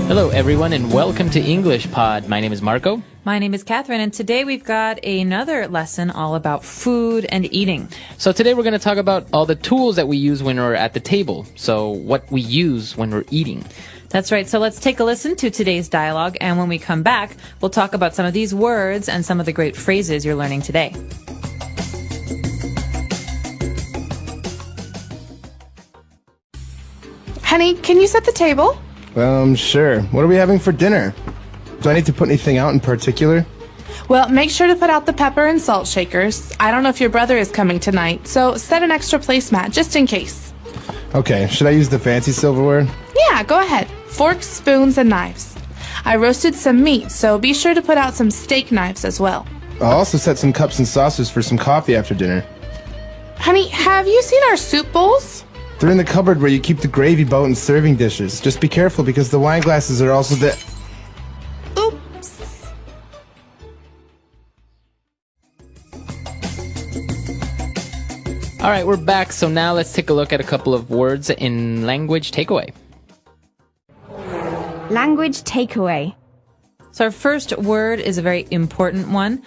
Hello, everyone, and welcome to English Pod. My name is Marco. My name is Catherine, and today we've got another lesson all about food and eating. So today we're going to talk about all the tools that we use when we're at the table. So what we use when we're eating. That's right. So let's take a listen to today's dialogue, and when we come back, we'll talk about some of these words and some of the great phrases you're learning today. Honey, can you set the table? Sure. What are we having for dinner? Do I need to put anything out in particular? Well, make sure to put out the pepper and salt shakers. I don't know if your brother is coming tonight, so set an extra placemat just in case. Okay, should I use the fancy silverware? Yeah, go ahead. Forks, spoons, and knives. I roasted some meat, so be sure to put out some steak knives as well. I'll also set some cups and saucers for some coffee after dinner. Honey, have you seen our soup bowls? They're in the cupboard where you keep the gravy boat and serving dishes. Just be careful because the wine glasses are also the... Oops. All right, we're back. So now let's take a look at a couple of words in language takeaway. Language takeaway. So our first word is a very important one.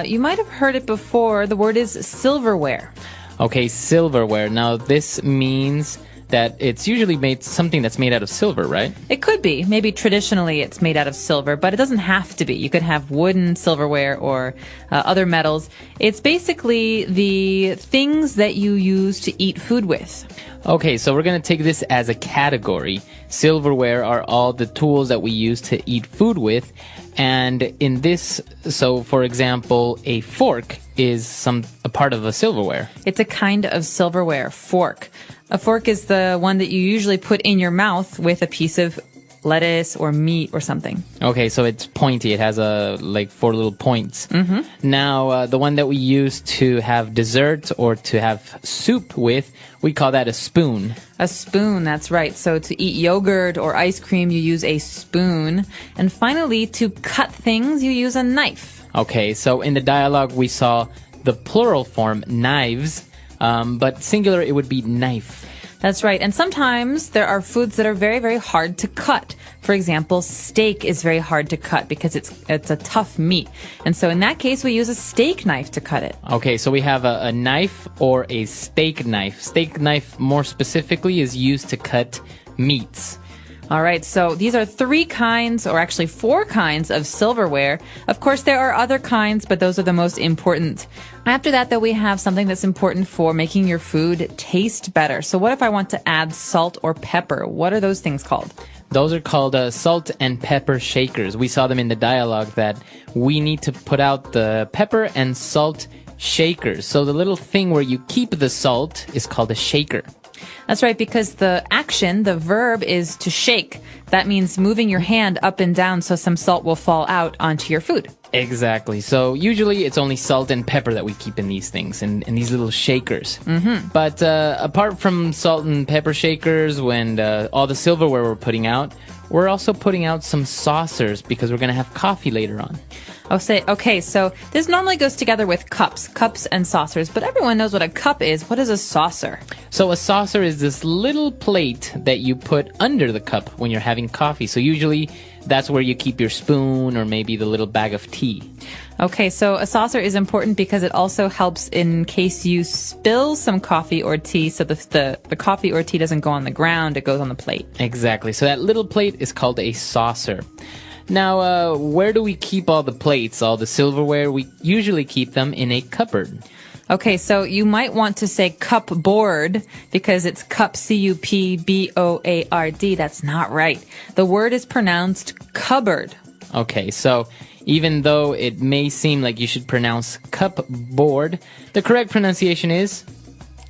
You might have heard it before. The word is silverware. Okay, silverware. Now, this means that it's usually made something that's made out of silver, right? It could be. Maybe traditionally it's made out of silver, but it doesn't have to be. You could have wooden silverware or other metals. It's basically the things that you use to eat food with. Okay, so we're going to take this as a category. Silverware are all the tools that we use to eat food with. And in this, so for example, a fork is a part of a silverware. It's a kind of silverware, fork. A fork is the one that you usually put in your mouth with a piece of lettuce or meat or something. Okay, so it's pointy. It has like 4 little points. Mm-hmm. Now, the one that we use to have dessert or to have soup with, we call that a spoon. A spoon, that's right. So to eat yogurt or ice cream, you use a spoon. And finally, to cut things, you use a knife. Okay, so in the dialogue, we saw the plural form, knives, but singular, it would be knife. That's right. And sometimes there are foods that are very, very hard to cut. For example, steak is very hard to cut because it's a tough meat. And so in that case, we use a steak knife to cut it. Okay, so we have a knife or a steak knife. Steak knife, more specifically, is used to cut meats. All right, so these are 3 kinds, or actually 4 kinds of silverware. Of course, there are other kinds, but those are the most important. After that, though, we have something that's important for making your food taste better. So what if I want to add salt or pepper? What are those things called? Those are called salt and pepper shakers. We saw them in the dialogue that we need to put out the pepper and salt shakers. So the little thing where you keep the salt is called a shaker. That's right, because the action, the verb, is to shake. That means moving your hand up and down so some salt will fall out onto your food. Exactly. So usually it's only salt and pepper that we keep in these things, in these little shakers. Mm-hmm. But apart from salt and pepper shakers, when all the silverware we're putting out, we're also putting out some saucers because we're going to have coffee later on. Okay, so this normally goes together with cups and saucers, but everyone knows what a cup is. What is a saucer? So a saucer is this little plate that you put under the cup when you're having coffee. So usually that's where you keep your spoon or maybe the little bag of tea. Okay, so a saucer is important because it also helps in case you spill some coffee or tea, so the coffee or tea doesn't go on the ground, it goes on the plate. Exactly. So that little plate is called a saucer. Now, where do we keep all the plates, all the silverware? We usually keep them in a cupboard. Okay, so you might want to say cupboard because it's cup, C-U-P-B-O-A-R-D. That's not right. The word is pronounced cupboard. Okay, so even though it may seem like you should pronounce cupboard, the correct pronunciation is?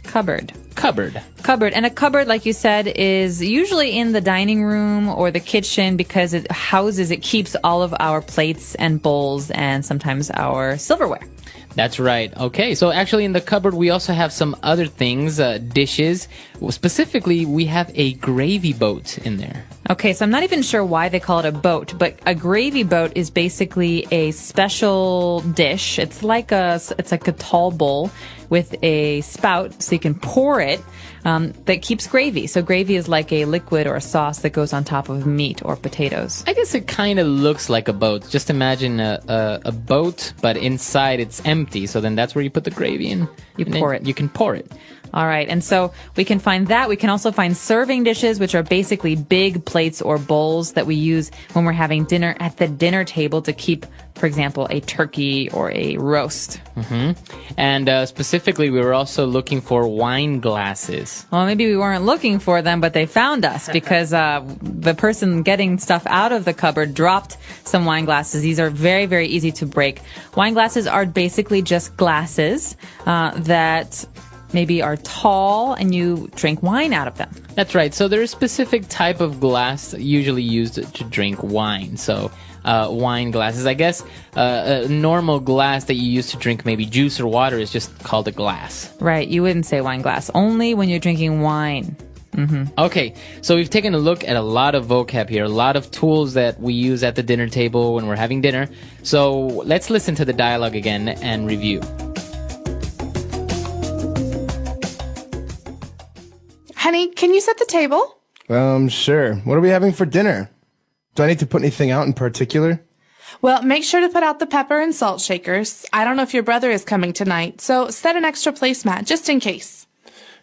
Cupboard. Cupboard. cupboard. And a cupboard, like you said, is usually in the dining room or the kitchen because it keeps all of our plates and bowls and sometimes our silverware. That's right. Okay, so actually in the cupboard we also have some other things, dishes. Well, specifically, we have a gravy boat in there. Okay, so I'm not even sure why they call it a boat, but a gravy boat is basically a special dish. It's like a tall bowl with a spout, so you can pour it, that keeps gravy. So gravy is like a liquid or a sauce that goes on top of meat or potatoes. I guess it kind of looks like a boat. Just imagine a boat, but inside it's empty. So then that's where you put the gravy in. You pour it. You can pour it. All right. And so we can find that. We can also find serving dishes, which are basically big plates or bowls that we use when we're having dinner at the dinner table to keep, for example, a turkey or a roast. Mm-hmm. And specifically, we were also looking for wine glasses. Well, maybe we weren't looking for them, but they found us because the person getting stuff out of the cupboard dropped some wine glasses. These are very, very easy to break. Wine glasses are basically just glasses that maybe are tall and you drink wine out of them. That's right. So there's a specific type of glass usually used to drink wine. So wine glasses, I guess a normal glass that you use to drink maybe juice or water is just called a glass. Right. You wouldn't say wine glass. Only when you're drinking wine. Mm-hmm. Okay, so we've taken a look at a lot of vocab here, a lot of tools that we use at the dinner table when we're having dinner. So let's listen to the dialogue again and review. Honey, can you set the table? Sure. What are we having for dinner? Do I need to put anything out in particular? Well, make sure to put out the pepper and salt shakers. I don't know if your brother is coming tonight, so set an extra placemat just in case.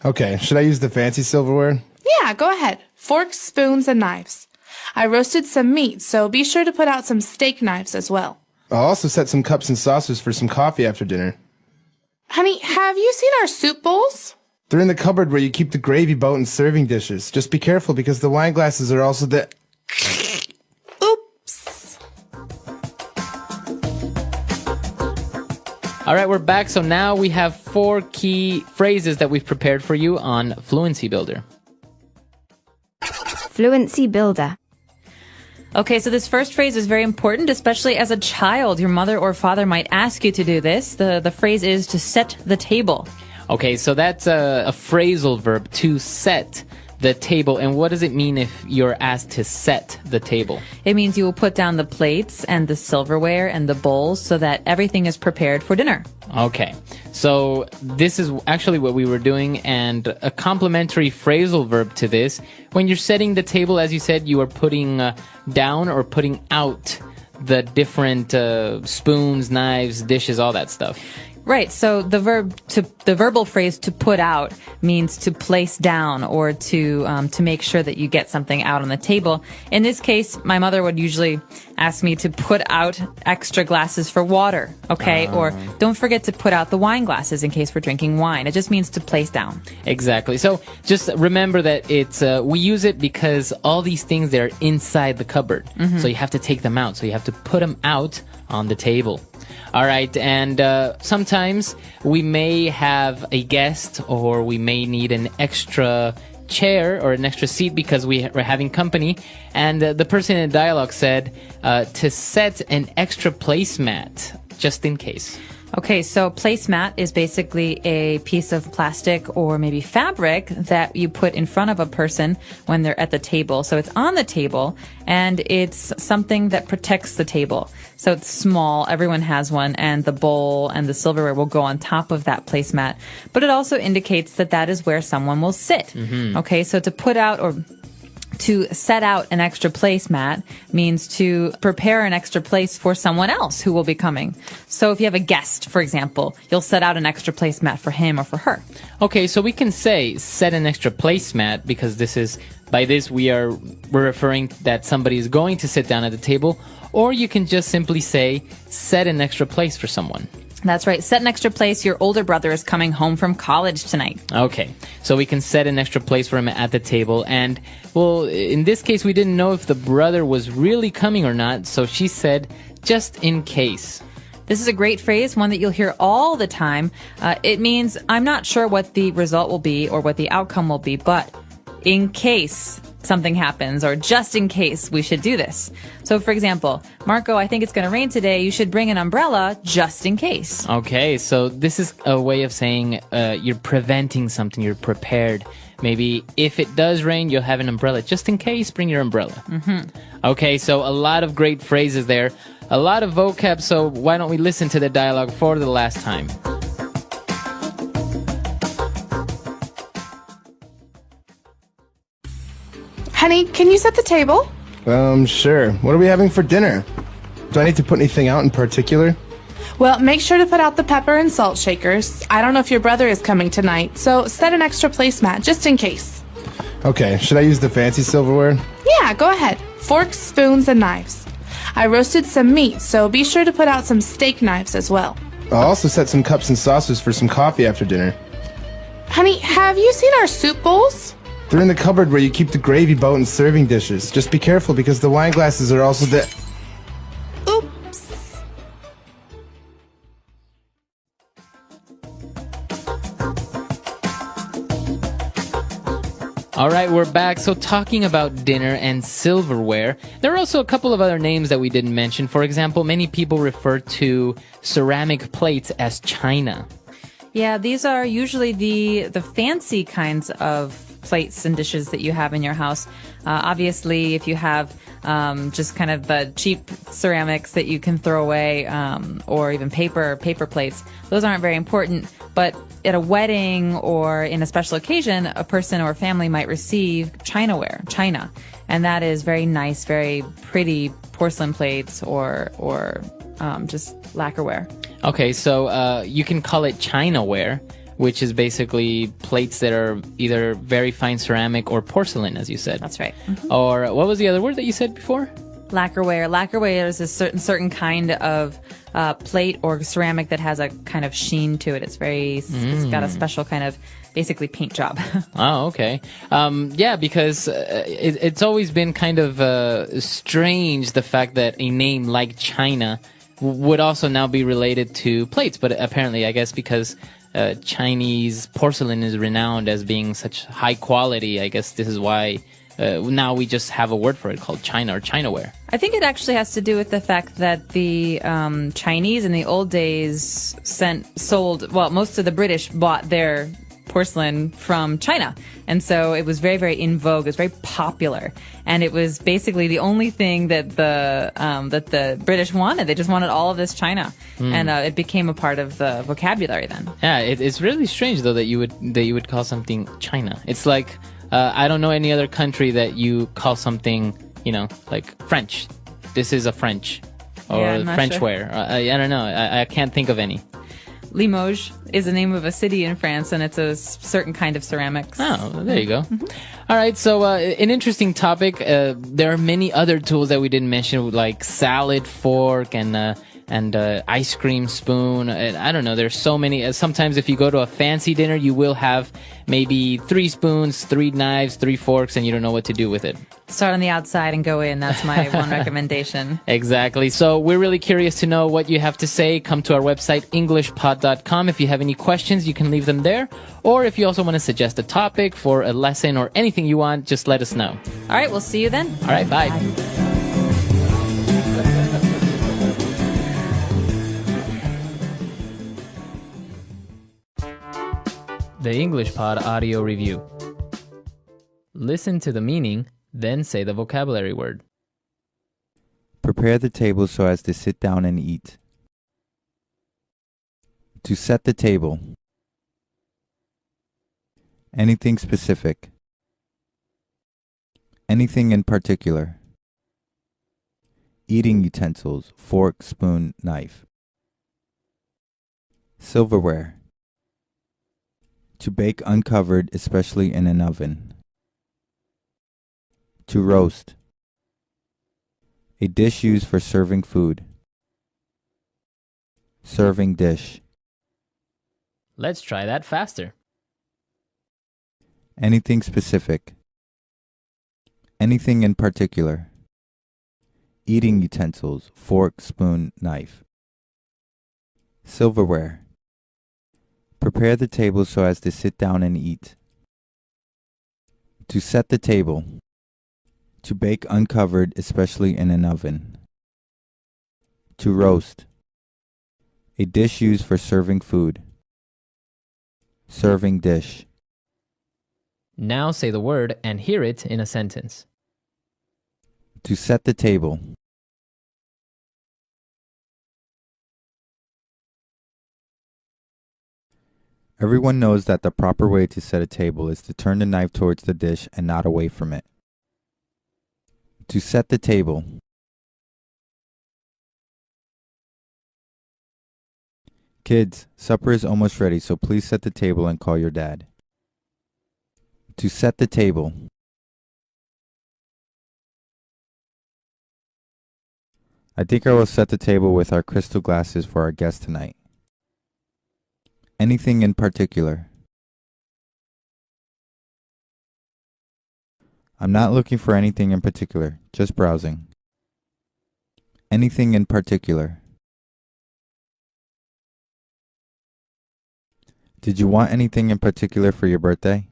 Okay, should I use the fancy silverware? Yeah, go ahead. Forks, spoons, and knives. I roasted some meat, so be sure to put out some steak knives as well. I'll also set some cups and saucers for some coffee after dinner. Honey, have you seen our soup bowls? They're in the cupboard where you keep the gravy boat and serving dishes. Just be careful because the wine glasses are also the... Oops. All right, we're back. So now we have 4 key phrases that we've prepared for you on Fluency Builder. Fluency Builder. Okay, so this first phrase is very important, especially as a child. Your mother or father might ask you to do this. The phrase is to set the table. Okay, so that's a phrasal verb, to set the table. And what does it mean if you're asked to set the table? It means you will put down the plates and the silverware and the bowls so that everything is prepared for dinner. Okay, so this is actually what we were doing, and a complementary phrasal verb to this. When you're setting the table, as you said, you are putting down or putting out the different spoons, knives, dishes, all that stuff. Right. So the verbal phrase to put out means to place down or to make sure that you get something out on the table. In this case, my mother would usually ask me to put out extra glasses for water. Okay. Or don't forget to put out the wine glasses in case we're drinking wine. It just means to place down. Exactly. So just remember that it's, we use it because all these things, they're inside the cupboard. Mm-hmm. So you have to take them out. So you have to put them out on the table. All right, and sometimes we may have a guest or we may need an extra chair or an extra seat because we're having company. And the person in the dialogue said to set an extra placemat just in case. Okay, so placemat is basically a piece of plastic or maybe fabric that you put in front of a person when they're at the table. So it's on the table, and it's something that protects the table. So it's small, everyone has one, and the bowl and the silverware will go on top of that placemat. But it also indicates that that is where someone will sit. Mm-hmm. Okay, so to put out or to set out an extra placemat means to prepare an extra place for someone else who will be coming. So if you have a guest, for example, you'll set out an extra placemat for him or for her. Okay, so we can say set an extra placemat because by this we're referring that somebody is going to sit down at the table, or you can just simply say set an extra place for someone. That's right. Set an extra place. Your older brother is coming home from college tonight. Okay. So we can set an extra place for him at the table. And, well, in this case, we didn't know if the brother was really coming or not. So she said, just in case. This is a great phrase, one that you'll hear all the time. It means I'm not sure what the result will be or what the outcome will be, but in case something happens or just in case we should do this. So, for example, Marco, I think it's going to rain today. You should bring an umbrella just in case. Okay, so this is a way of saying you're preventing something, you're prepared. Maybe if it does rain, you'll have an umbrella. Just in case, bring your umbrella. Okay, so a lot of great phrases there, a lot of vocab, so why don't we listen to the dialogue for the last time? Honey, can you set the table? Sure. What are we having for dinner? Do I need to put anything out in particular? Well, make sure to put out the pepper and salt shakers. I don't know if your brother is coming tonight, so set an extra placemat just in case. Okay, should I use the fancy silverware? Yeah, go ahead. Forks, spoons, and knives. I roasted some meat, so be sure to put out some steak knives as well. I'll also set some cups and saucers for some coffee after dinner. Honey, have you seen our soup bowls? They're in the cupboard where you keep the gravy boat and serving dishes. Just be careful because the wine glasses are also the... Oops. All right, we're back. So talking about dinner and silverware, there are also a couple of other names that we didn't mention. For example, many people refer to ceramic plates as china. Yeah, these are usually the fancy kinds of plates and dishes that you have in your house. Obviously, if you have just kind of the cheap ceramics that you can throw away, or even paper plates, those aren't very important. But at a wedding or in a special occasion, a person or family might receive china, and that is very nice, very pretty porcelain plates or just lacquerware. Okay, so you can call it chinaware, which is basically plates that are either very fine ceramic or porcelain, as you said. That's right. Or what was the other word that you said before? Lacquerware. Lacquerware is a certain kind of plate or ceramic that has a kind of sheen to it. It's it's got a special kind of basically paint job. Oh, okay. Yeah, because it's always been kind of strange, the fact that a name like China would also now be related to plates. But apparently, I guess because Chinese porcelain is renowned as being such high quality, I guess this is why now we just have a word for it called china or chinaware. I think it actually has to do with the fact that the Chinese in the old days most of the British bought their porcelain from China. And so it was very, very in vogue. It was very popular. And it was basically the only thing that the British wanted. They just wanted all of this china. And it became a part of the vocabulary then. Yeah, it's really strange, though, that you would call something China. It's like, I don't know any other country that you call something, like French. This is a French. Or Frenchware. Sure. I don't know. I can't think of any. Limoges is the name of a city in France, and it's a certain kind of ceramics. Oh, there you go. All right, so an interesting topic. There are many other tools that we didn't mention, like salad fork and ice cream spoon. I don't know. There's so many. Sometimes if you go to a fancy dinner, you will have maybe 3 spoons, 3 knives, 3 forks, and you don't know what to do with it. Start on the outside and go in. That's my one recommendation. Exactly. So we're really curious to know what you have to say. Come to our website, englishpod.com. If you have any questions, you can leave them there. Or if you also want to suggest a topic for a lesson or anything you want, just let us know. All right. We'll see you then. All right. Bye. The English Pod Audio Review. Listen to the meaning, then say the vocabulary word. Prepare the table so as to sit down and eat. To set the table. Anything specific. Anything in particular. Eating utensils, fork, spoon, knife. Silverware. To bake uncovered, especially in an oven. To roast. A dish used for serving food. Serving dish. Let's try that faster. Anything specific. Anything in particular. Eating utensils, fork, spoon, knife. Silverware. Prepare the table so as to sit down and eat. To set the table. To bake uncovered, especially in an oven. To roast. A dish used for serving food. Serving dish. Now say the word and hear it in a sentence. To set the table. Everyone knows that the proper way to set a table is to turn the knife towards the dish and not away from it. To set the table. Kids, supper is almost ready, so please set the table and call your dad. To set the table. I think I will set the table with our crystal glasses for our guest tonight. Anything in particular? I'm not looking for anything in particular, just browsing. Anything in particular? Did you want anything in particular for your birthday?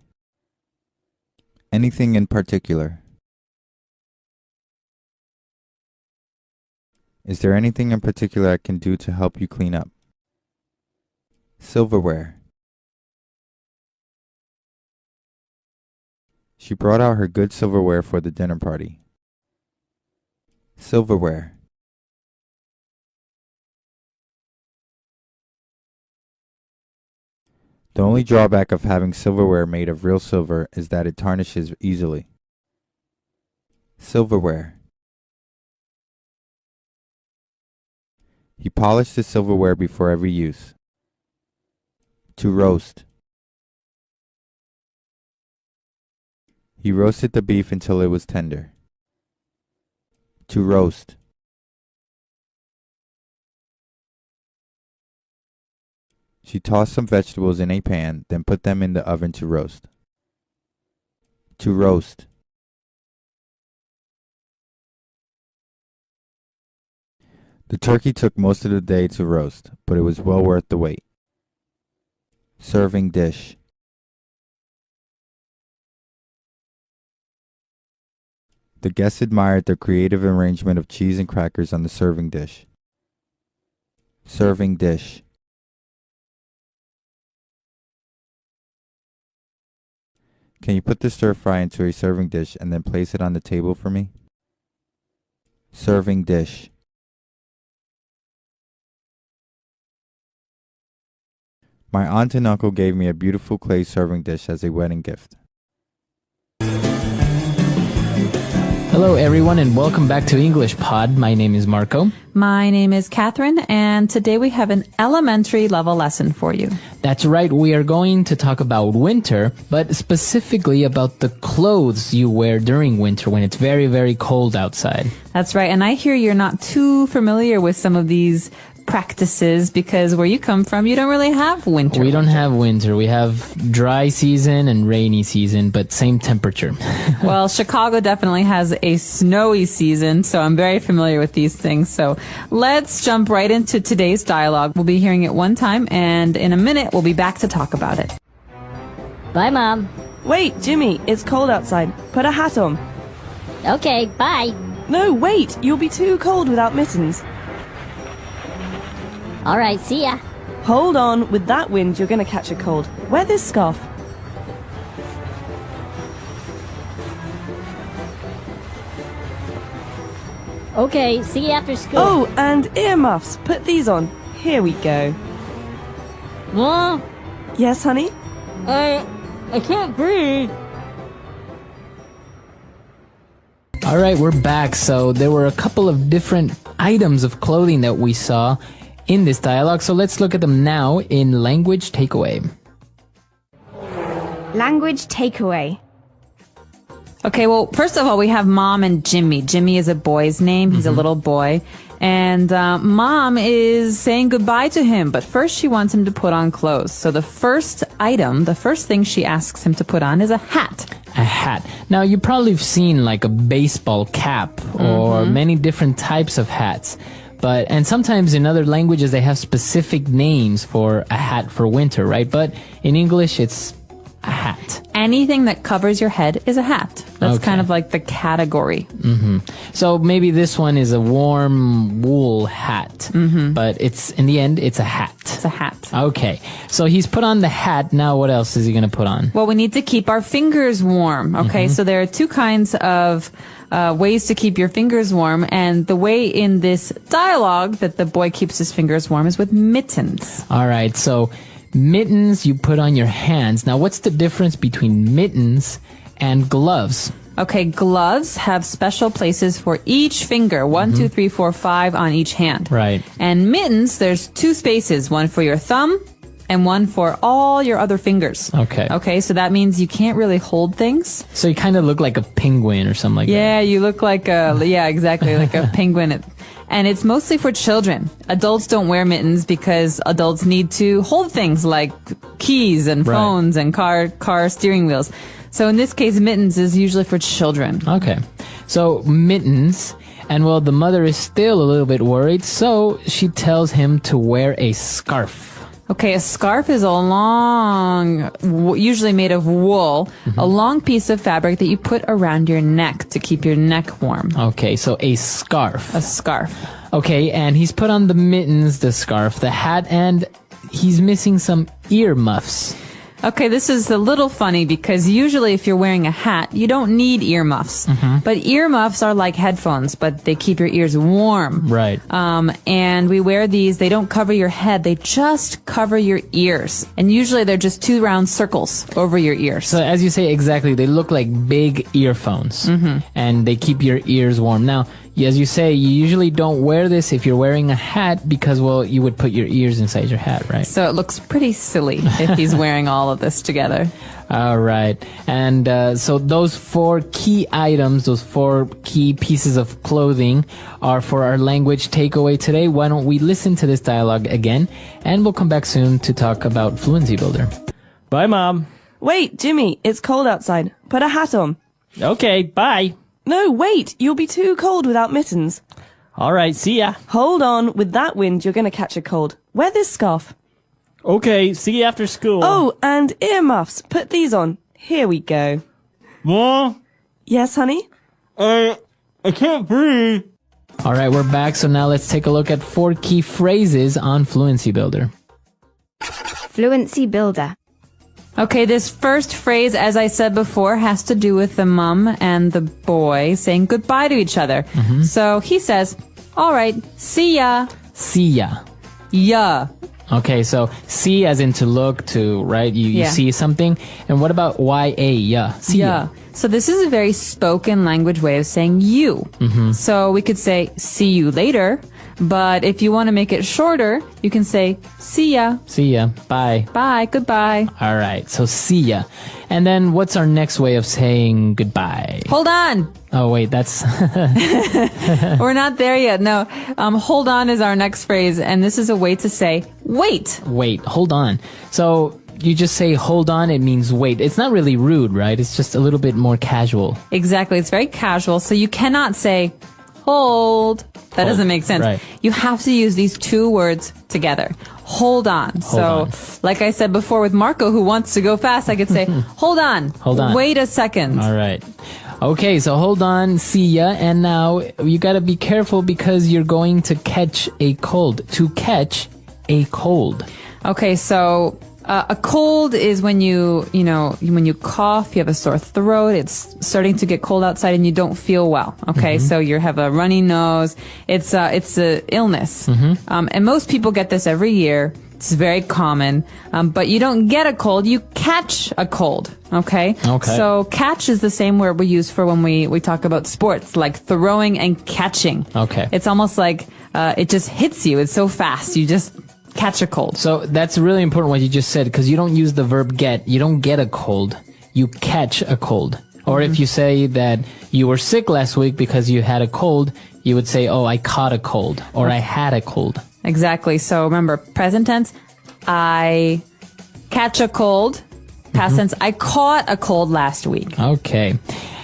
Anything in particular? Is there anything in particular I can do to help you clean up? Silverware. She brought out her good silverware for the dinner party. Silverware. The only drawback of having silverware made of real silver is that it tarnishes easily. Silverware. He polished the silverware before every use. To roast. He roasted the beef until it was tender. To roast. She tossed some vegetables in a pan, then put them in the oven to roast. To roast. The turkey took most of the day to roast, but it was well worth the wait. Serving dish. The guests admired the creative arrangement of cheese and crackers on the serving dish. Serving dish. Can you put the stir fry into a serving dish and then place it on the table for me? Serving dish. My aunt and uncle gave me a beautiful clay serving dish as a wedding gift. Hello, everyone, and welcome back to English Pod. My name is Marco. My name is Catherine, and today we have an elementary level lesson for you. That's right. We are going to talk about winter, but specifically about the clothes you wear during winter when it's very, very cold outside. That's right. And I hear you're not too familiar with some of these practices because where you come from, you don't really have winter. We don't have winter. We have dry season and rainy season, but same temperature. Well, Chicago definitely has a snowy season, so I'm very familiar with these things. So let's jump right into today's dialogue. We'll be hearing it one time, and in a minute, we'll be back to talk about it. Bye, Mom. Wait, Jimmy, it's cold outside. Put a hat on. Okay, bye. No, wait, you'll be too cold without mittens. All right, see ya. Hold on, with that wind, you're going to catch a cold. Wear this scarf. Okay, see you after school. Oh, and earmuffs. Put these on. Here we go. Mom, Yes, honey? I can't breathe. All right, we're back. So there were a couple of different items of clothing that we saw in this dialogue. So let's look at them now in language takeaway. Language takeaway. Okay, well, first of all, we have Mom and Jimmy. Jimmy is a boy's name. He's a little boy. And Mom is saying goodbye to him, but first she wants him to put on clothes. So the first item, the first thing she asks him to put on is a hat. A hat. Now, you probably have seen like a baseball cap or many different types of hats. and sometimes in other languages they have specific names for a hat for winter, right? But in English it's a hat. Anything that covers your head is a hat. That's Okay. kind of like the category. So maybe this one is a warm wool hat, but it's in the end it's a hat. It's a hat. Okay, so he's put on the hat. Now what else is he going to put on? Well, we need to keep our fingers warm. Okay, so there are two kinds of ways to keep your fingers warm, and the way in this dialogue that the boy keeps his fingers warm is with mittens. All right, so mittens you put on your hands. Now what's the difference between mittens and gloves? Okay, gloves have special places for each finger. 1, 2, 3, 4, 5 on each hand. Right. And mittens, there's 2 spaces, one for your thumb and one for all your other fingers. Okay. Okay, so that means you can't really hold things. So you kind of look like a penguin or something like that. Yeah, you look like exactly, like a penguin. And it's mostly for children. Adults don't wear mittens because adults need to hold things like keys and Right. phones and car steering wheels. So in this case, mittens is usually for children. Okay. So mittens, and well, the mother is still a little bit worried, so she tells him to wear a scarf. Okay, a scarf is a long, usually made of wool, a long piece of fabric that you put around your neck to keep your neck warm. Okay, so a scarf. A scarf. Okay, and he's put on the mittens, the scarf, the hat, and he's missing some ear muffs. Okay, this is a little funny because usually if you're wearing a hat, you don't need earmuffs. But earmuffs are like headphones, but they keep your ears warm. Right. And we wear these, they don't cover your head, they just cover your ears. And usually they're just 2 round circles over your ears. So as you say, exactly, they look like big earphones, and they keep your ears warm. Now, as you say, you usually don't wear this if you're wearing a hat because, well, you would put your ears inside your hat, right? So it looks pretty silly if he's wearing all of this together. All right. And so those 4 key items, those 4 key pieces of clothing are for our language takeaway today. Why don't we listen to this dialogue again, and we'll come back soon to talk about Fluency Builder. Bye, Mom. Wait, Jimmy, it's cold outside. Put a hat on. Okay, bye. No, wait, you'll be too cold without mittens. All right, see ya. Hold on, with that wind, you're going to catch a cold. Wear this scarf. Okay, see you after school. Oh, and earmuffs. Put these on. Here we go. Mom, Yes, honey? I can't breathe. All right, we're back. So now let's take a look at 4 key phrases on Fluency Builder. Fluency Builder. Okay, this first phrase, as I said before, has to do with the mom and the boy saying goodbye to each other. So he says, all right, see ya. See ya. Yeah. Okay, so see as in to look, to, right? You Yeah. see something. And what about Y-A? Yeah. See ya. So this is a very spoken language way of saying you. So we could say, see you later. But if you want to make it shorter, you can say, see ya. See ya. Bye. Bye. Goodbye. All right, so see ya. And then what's our next way of saying goodbye? Hold on. Oh, wait, that's... We're not there yet. No. Hold on is our next phrase. And this is a way to say, wait. Wait, hold on. So you just say hold on, it means wait. It's not really rude, right? It's just a little bit more casual. Exactly. It's very casual. So you cannot say, hold. That doesn't make sense. Right. You have to use these 2 words together. Hold on. on. Like I said before with Marco, who wants to go fast, I could say, hold on. Hold on. Wait a second. All right. Okay, so hold on, see ya. And now you gotta be careful because you're going to catch a cold. To catch a cold. Okay, so a cold is when when you cough, you have a sore throat, it's starting to get cold outside and you don't feel well. Okay, so you have a runny nose. It's a illness. And most people get this every year. It's very common. But you don't get a cold, you catch a cold. Okay? Okay. So catch is the same word we use for when we talk about sports, like throwing and catching. Okay. It's almost like it just hits you. It's so fast. You just catch a cold. So that's really important what you just said, because you don't use the verb get. You don't get a cold. You catch a cold. Or if you say that you were sick last week because you had a cold, you would say, oh, I caught a cold, or I had a cold. Exactly. So remember, present tense, I catch a cold. Past tense, I caught a cold last week. Okay.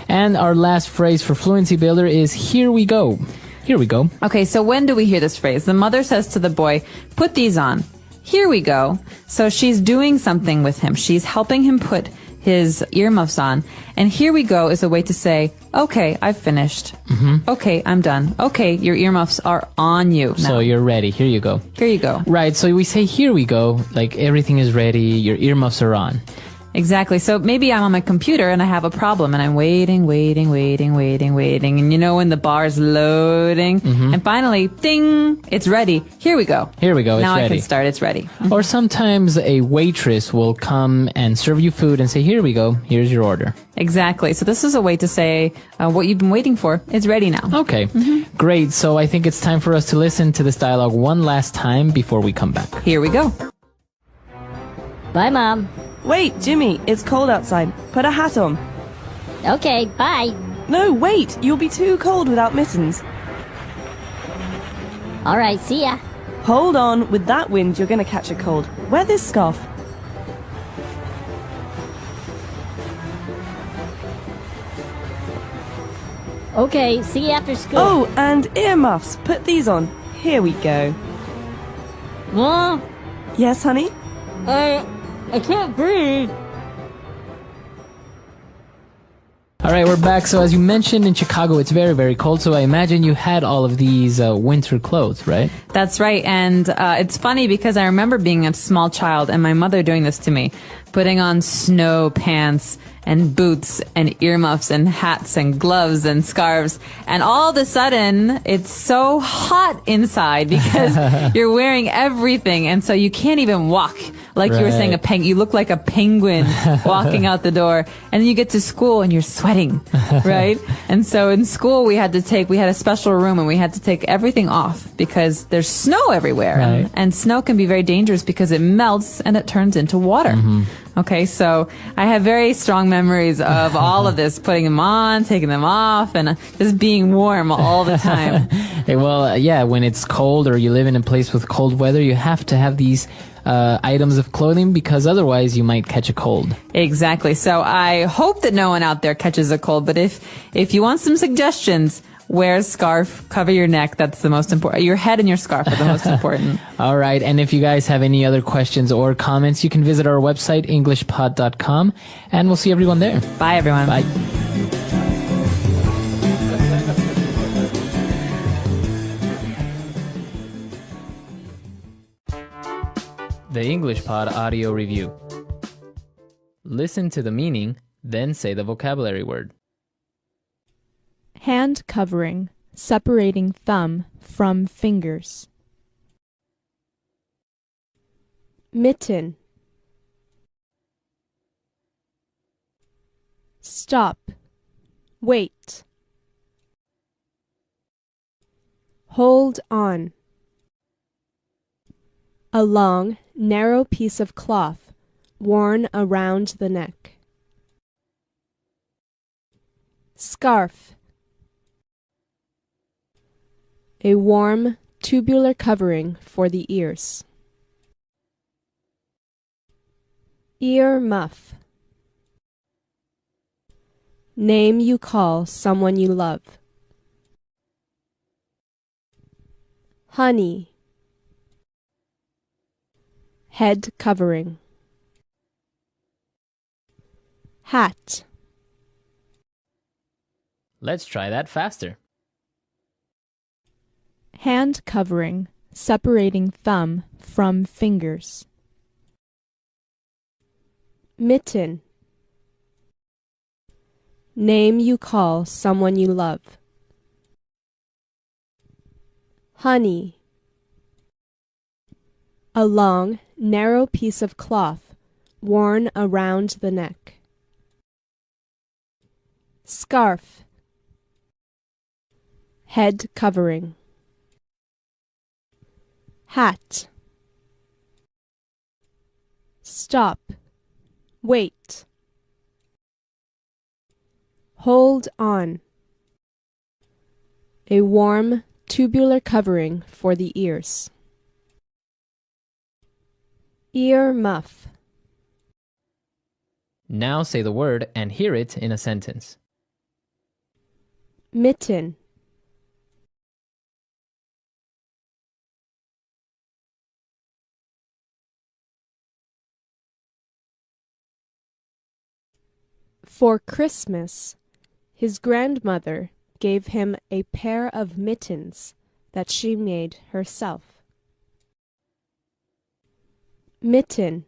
And our last phrase for Fluency Builder is here we go. Here we go. Okay, so when do we hear this phrase? The mother says to the boy, put these on. Here we go. So she's doing something with him. She's helping him put his earmuffs on. And here we go is a way to say, okay, I've finished. Okay, I'm done. Okay, your earmuffs are on you now. So you're ready. Here you go. Here you go. Right, so we say here we go, like everything is ready, your earmuffs are on. Exactly. So maybe I'm on my computer and I have a problem and I'm waiting. And you know when the bar's loading and finally, ding, it's ready. Here we go. Here we go, it's now ready. I can start. It's ready. Or sometimes a waitress will come and serve you food and say, here we go, here's your order. Exactly. So this is a way to say what you've been waiting for. It's ready now. Okay, great. So I think it's time for us to listen to this dialogue one last time before we come back. Here we go. Bye, Mom. Wait, Jimmy, it's cold outside. Put a hat on. Okay, bye. No, wait, you'll be too cold without mittens. All right, see ya. Hold on, with that wind, you're going to catch a cold. Wear this scarf. Okay, see you after school. Oh, and earmuffs. Put these on. Here we go. Mom, Yes, honey? I can't breathe. All right, we're back. So as you mentioned, in Chicago, it's very, very cold. So I imagine you had all of these winter clothes, right? That's right. And it's funny because I remember being a small child and my mother doing this to me, putting on snow pants and boots and earmuffs and hats and gloves and scarves. And all of a sudden, it's so hot inside because you're wearing everything. And so you can't even walk. Like you were saying, you look like a penguin walking out the door. And then you get to school and you're sweating, right? And so in school, we had a special room and we had to take everything off because there's snow everywhere. Right. And snow can be very dangerous because it melts and it turns into water. Okay, so I have very strong memories of all of this, putting them on, taking them off, and just being warm all the time. Well, yeah, when it's cold or you live in a place with cold weather, you have to have these items of clothing because otherwise you might catch a cold. Exactly. So I hope that no one out there catches a cold, but if you want some suggestions, wear a scarf, cover your neck. That's the most important. Your head and your scarf are the most important. All right. And if you guys have any other questions or comments, you can visit our website, englishpod.com, and we'll see everyone there. Bye, everyone. Bye. The English Pod Audio Review. Listen to the meaning, then say the vocabulary word. Hand covering, separating thumb from fingers. Mitten. Stop. Wait. Hold on. A long, narrow piece of cloth worn around the neck. Scarf. A warm, tubular covering for the ears. Ear muff. Name you call someone you love. Honey. Head covering. Hat. Let's try that faster. Hand covering, separating thumb from fingers. Mitten. Name you call someone you love. Honey. A long, narrow piece of cloth worn around the neck. Scarf. Head covering. Hat. Stop. Wait. Hold on. A warm, tubular covering for the ears. Ear muff. Now say the word and hear it in a sentence. Mitten. For Christmas, his grandmother gave him a pair of mittens that she made herself. Mitten.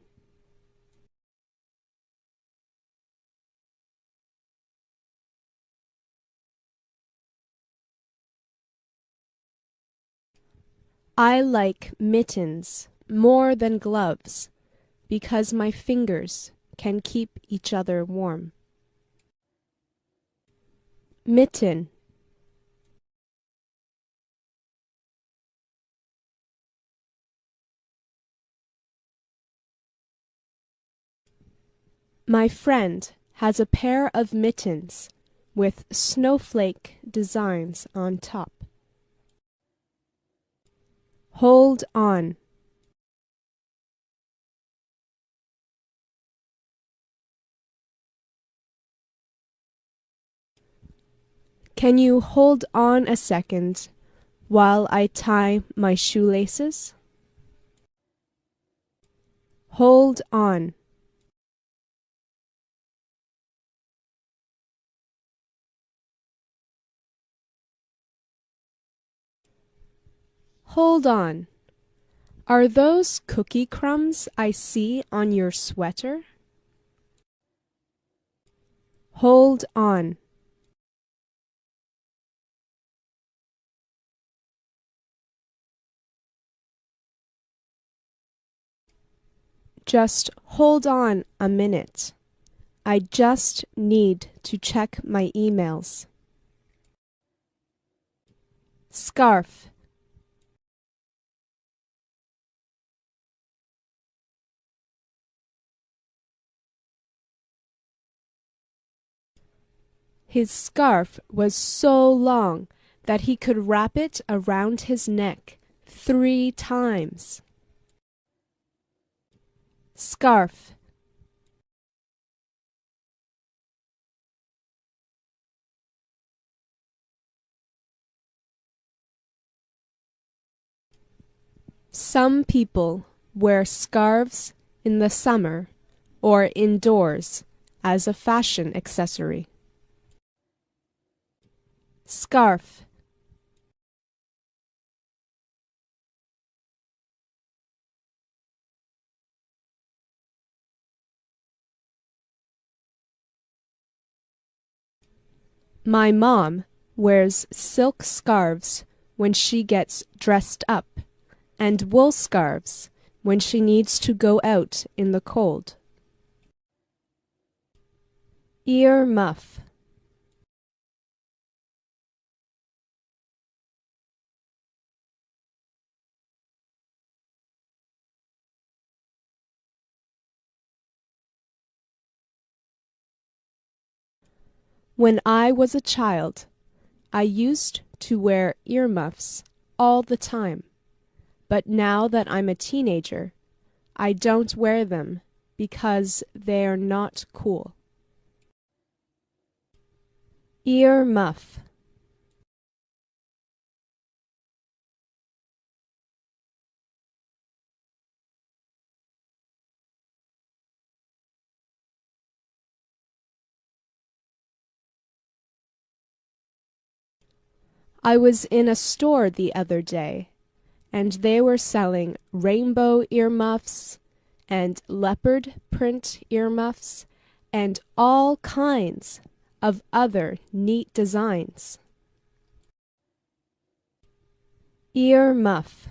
I like mittens more than gloves because my fingers can keep each other warm. Mitten. My friend has a pair of mittens with snowflake designs on top. Hold on. Can you hold on a second while I tie my shoelaces? Hold on. Hold on. Are those cookie crumbs I see on your sweater? Hold on. Just hold on a minute. I just need to check my emails. Scarf. His scarf was so long that he could wrap it around his neck 3 times. Scarf. Some people wear scarves in the summer or indoors as a fashion accessory. Scarf. My mom wears silk scarves when she gets dressed up, and wool scarves when she needs to go out in the cold. Ear muff. When I was a child, I used to wear earmuffs all the time, but now that I'm a teenager, I don't wear them because they're not cool. Ear muff. I was in a store the other day, and they were selling rainbow earmuffs and leopard print earmuffs and all kinds of other neat designs. Ear muff.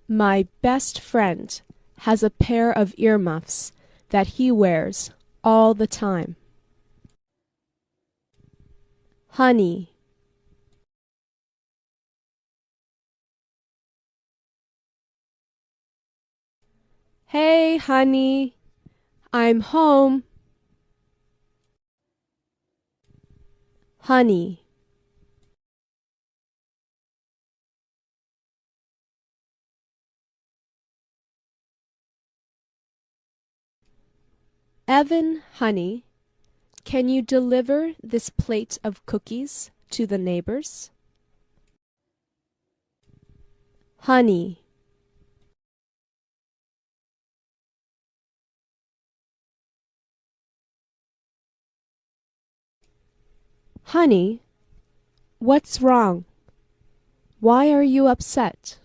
My best friend has a pair of earmuffs that he wears all the time. Honey. Hey, honey, I'm home. Honey. Evan, honey, can you deliver this plate of cookies to the neighbors? honey. Honey, what's wrong? Why are you upset?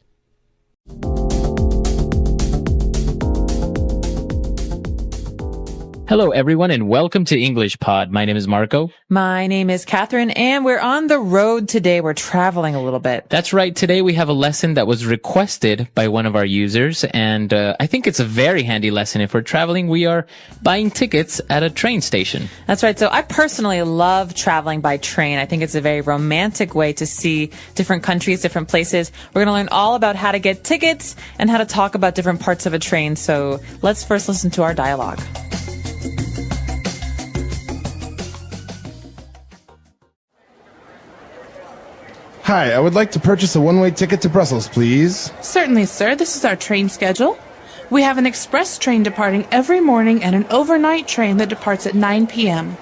Hello, everyone, and welcome to English Pod. My name is Marco. My name is Catherine, and we're on the road today. We're traveling a little bit. That's right. Today we have a lesson that was requested by one of our users, and I think it's a very handy lesson. If we're traveling, we are buying tickets at a train station. That's right. So I personally love traveling by train. I think it's a very romantic way to see different countries, different places. We're going to learn all about how to get tickets and how to talk about different parts of a train. So let's first listen to our dialogue. Hi, I would like to purchase a one-way ticket to Brussels, please. Certainly, sir. This is our train schedule. We have an express train departing every morning and an overnight train that departs at 9 p.m.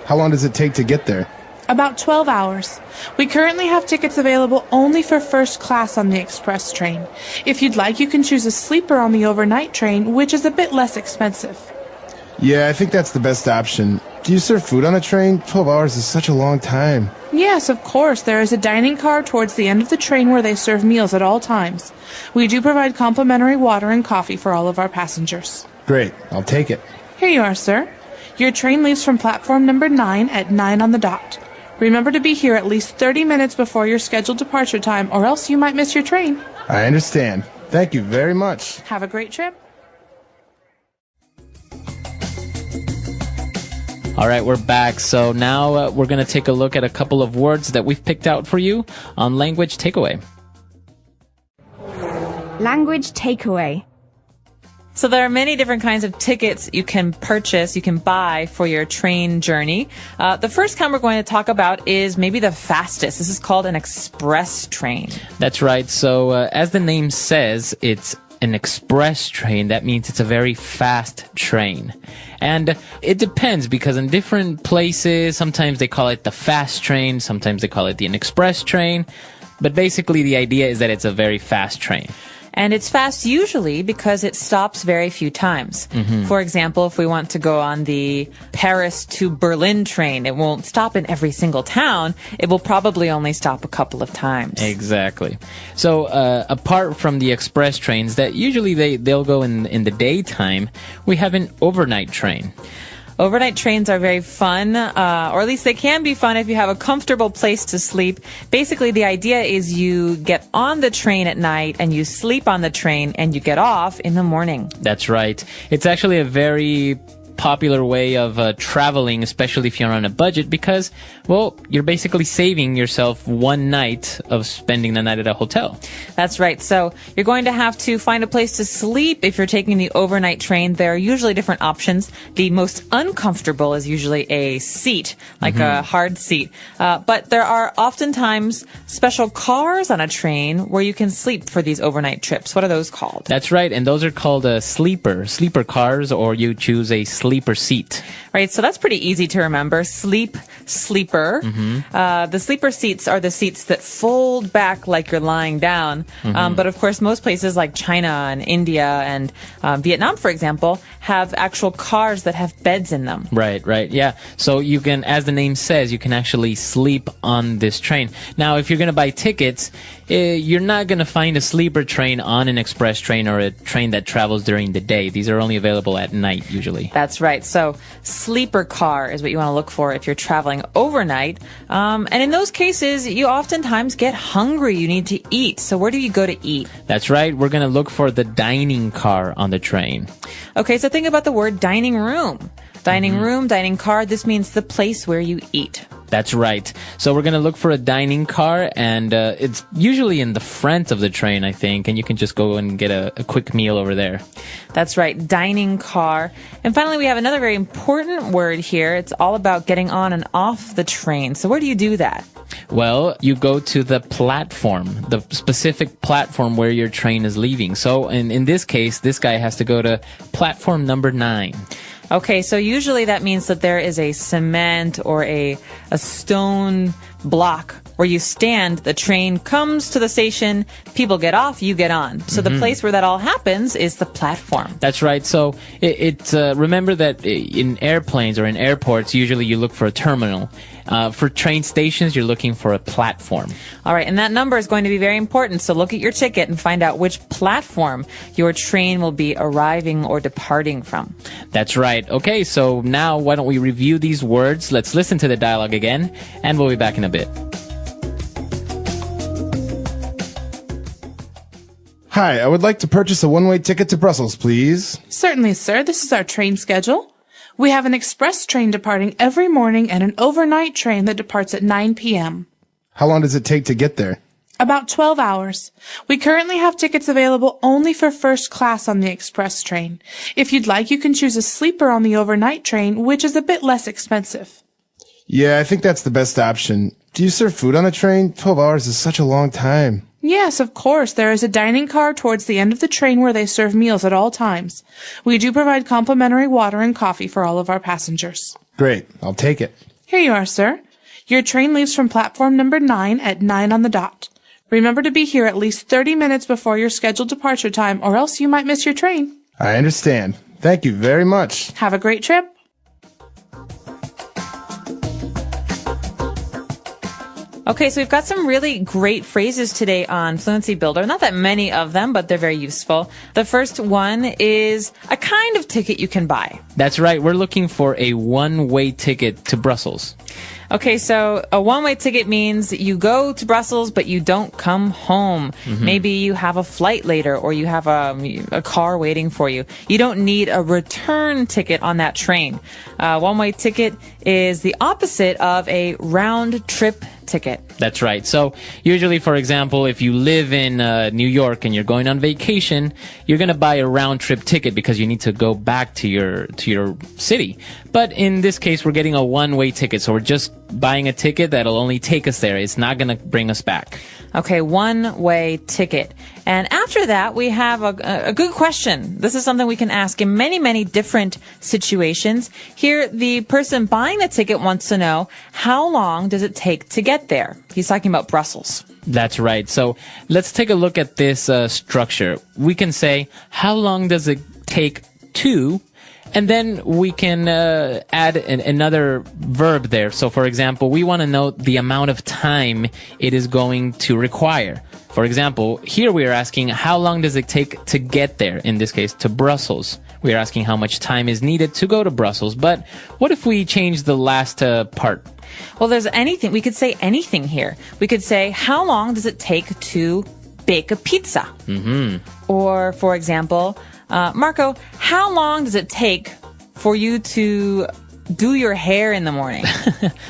How long does it take to get there? About 12 hours. We currently have tickets available only for first class on the express train. If you'd like, you can choose a sleeper on the overnight train, which is a bit less expensive. Yeah, I think that's the best option. Do you serve food on a train? 12 hours is such a long time. Yes, of course. There is a dining car towards the end of the train where they serve meals at all times. We do provide complimentary water and coffee for all of our passengers. Great, I'll take it. Here you are, sir. Your train leaves from platform number 9 at 9 on the dot. Remember to be here at least 30 minutes before your scheduled departure time, or else you might miss your train. I understand. Thank you very much. Have a great trip. All right, we're back. So now we're going to take a look at a couple of words that we've picked out for you on Language Takeaway. Language takeaway. So there are many different kinds of tickets you can purchase, you can buy for your train journey. The first kind we're going to talk about is maybe the fastest. This is called an express train. That's right. So as the name says, it's an express train. That means it's a very fast train. And it depends, because in different places, sometimes they call it the fast train, sometimes they call it the express train. But basically the idea is that it's a very fast train. And it's fast usually because it stops very few times. For example, if we want to go on the Paris to Berlin train, it won't stop in every single town. It will probably only stop a couple of times. Exactly. So apart from the express trains that usually they'll go in the daytime, we have an overnight train. Overnight trains are very fun, or at least they can be fun if you have a comfortable place to sleep. Basically, the idea is you get on the train at night and you sleep on the train and you get off in the morning. That's right. It's actually a very popular way of traveling, especially if you're on a budget, because, well, you're basically saving yourself one night of spending the night at a hotel. That's right. So you're going to have to find a place to sleep if you're taking the overnight train. There are usually different options. The most uncomfortable is usually a seat, like a hard seat. But there are oftentimes special cars on a train where you can sleep for these overnight trips. What are those called? That's right. And those are called sleeper cars, or you choose a sleeper seat. Right, so that's pretty easy to remember. Sleep, sleeper. The sleeper seats are the seats that fold back like you're lying down. But of course, most places like China and India and Vietnam, for example, have actual cars that have beds in them. Right, yeah. So you can, as the name says, you can actually sleep on this train. Now, if you're going to buy tickets, you're not going to find a sleeper train on an express train or a train that travels during the day. These are only available at night, usually. That's right. So sleeper car is what you want to look for if you're traveling overnight. And in those cases, you oftentimes get hungry. You need to eat. So where do you go to eat? That's right. We're going to look for the dining car on the train. Okay, so think about the word dining room. Dining room, dining car, this means the place where you eat. That's right. So we're going to look for a dining car, and it's usually in the front of the train, I think, and you can just go and get a quick meal over there. That's right, dining car. And finally, we have another very important word here. It's all about getting on and off the train. So where do you do that? Well, you go to the platform, the specific platform where your train is leaving. So in this case, this guy has to go to platform number 9. Okay, so usually that means that there is a cement or a stone block where you stand, the train comes to the station, people get off, you get on. So the place where that all happens is the platform. That's right. So remember that in airplanes or in airports, usually you look for a terminal. For train stations, you're looking for a platform. All right, and that number is going to be very important. So look at your ticket and find out which platform your train will be arriving or departing from. That's right. Okay, so now why don't we review these words? Let's listen to the dialogue again, and we'll be back in a bit. Hi, I would like to purchase a one-way ticket to Brussels, please. Certainly, sir. This is our train schedule. We have an express train departing every morning and an overnight train that departs at 9 p.m. How long does it take to get there? About 12 hours. We currently have tickets available only for first class on the express train. If you'd like, you can choose a sleeper on the overnight train, which is a bit less expensive. Yeah, I think that's the best option. Do you serve food on the train? 12 hours is such a long time. Yes, of course. There is a dining car towards the end of the train where they serve meals at all times. We do provide complimentary water and coffee for all of our passengers. Great. I'll take it. Here you are, sir. Your train leaves from platform number 9 at 9 on the dot. Remember to be here at least 30 minutes before your scheduled departure time, or else you might miss your train. I understand. Thank you very much. Have a great trip. Okay, so we've got some really great phrases today on Fluency Builder. Not that many of them, but they're very useful. The first one is a kind of ticket you can buy. That's right. We're looking for a one-way ticket to Brussels. Okay, so a one-way ticket means you go to Brussels, but you don't come home. Maybe you have a flight later, or you have a car waiting for you. You don't need a return ticket on that train. One-way ticket is the opposite of a round-trip ticket. That's right. So usually, for example, if you live in New York and you're going on vacation, you're going to buy a round-trip ticket because you need to go back to your city. But in this case, we're getting a one-way ticket, so we're just buying a ticket that'll only take us there. It's not going to bring us back. Okay, one-way ticket. And after that, we have a good question. This is something we can ask in many, many different situations. Here, the person buying the ticket wants to know, how long does it take to get there? He's talking about Brussels. That's right. So let's take a look at this structure. We can say, how long does it take to... And then we can add another verb there. So, for example, we want to know the amount of time it is going to require. For example, here we are asking how long does it take to get there, in this case, to Brussels. We are asking how much time is needed to go to Brussels. But what if we change the last part? Well, there's anything. We could say anything here. We could say, how long does it take to bake a pizza? Or, for example... Marco, how long does it take for you to do your hair in the morning?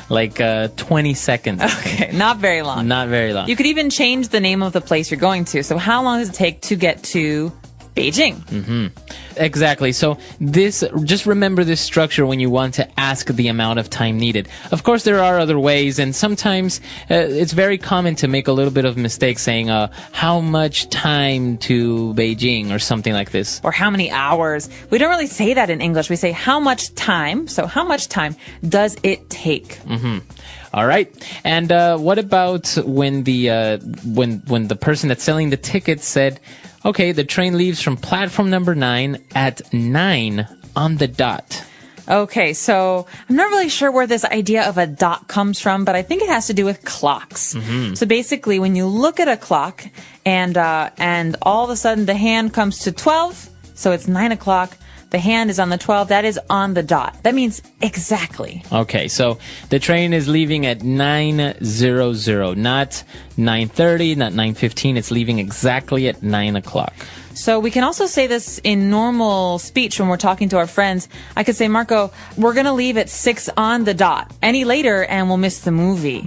Like 20 seconds. Okay, not very long. Not very long. You could even change the name of the place you're going to. So how long does it take to get to Beijing? Exactly. So just remember this structure when you want to ask the amount of time needed. Of course, there are other ways, and sometimes it's very common to make a little bit of mistake saying, how much time to Beijing or something like this. Or how many hours. We don't really say that in English. We say how much time. So how much time does it take? All right. And what about when when the person that's selling the ticket said, okay, the train leaves from platform number 9 at 9 on the dot. Okay, so I'm not really sure where this idea of a dot comes from, but I think it has to do with clocks. So basically, when you look at a clock and all of a sudden the hand comes to 12, so it's 9 o'clock, the hand is on the 12, that is on the dot. That means exactly. Okay, so the train is leaving at 9:00, not 9:30, not 9:15. It's leaving exactly at 9 o'clock. So we can also say this in normal speech when we're talking to our friends. I could say, Marco, we're going to leave at 6 on the dot. Any later and we'll miss the movie.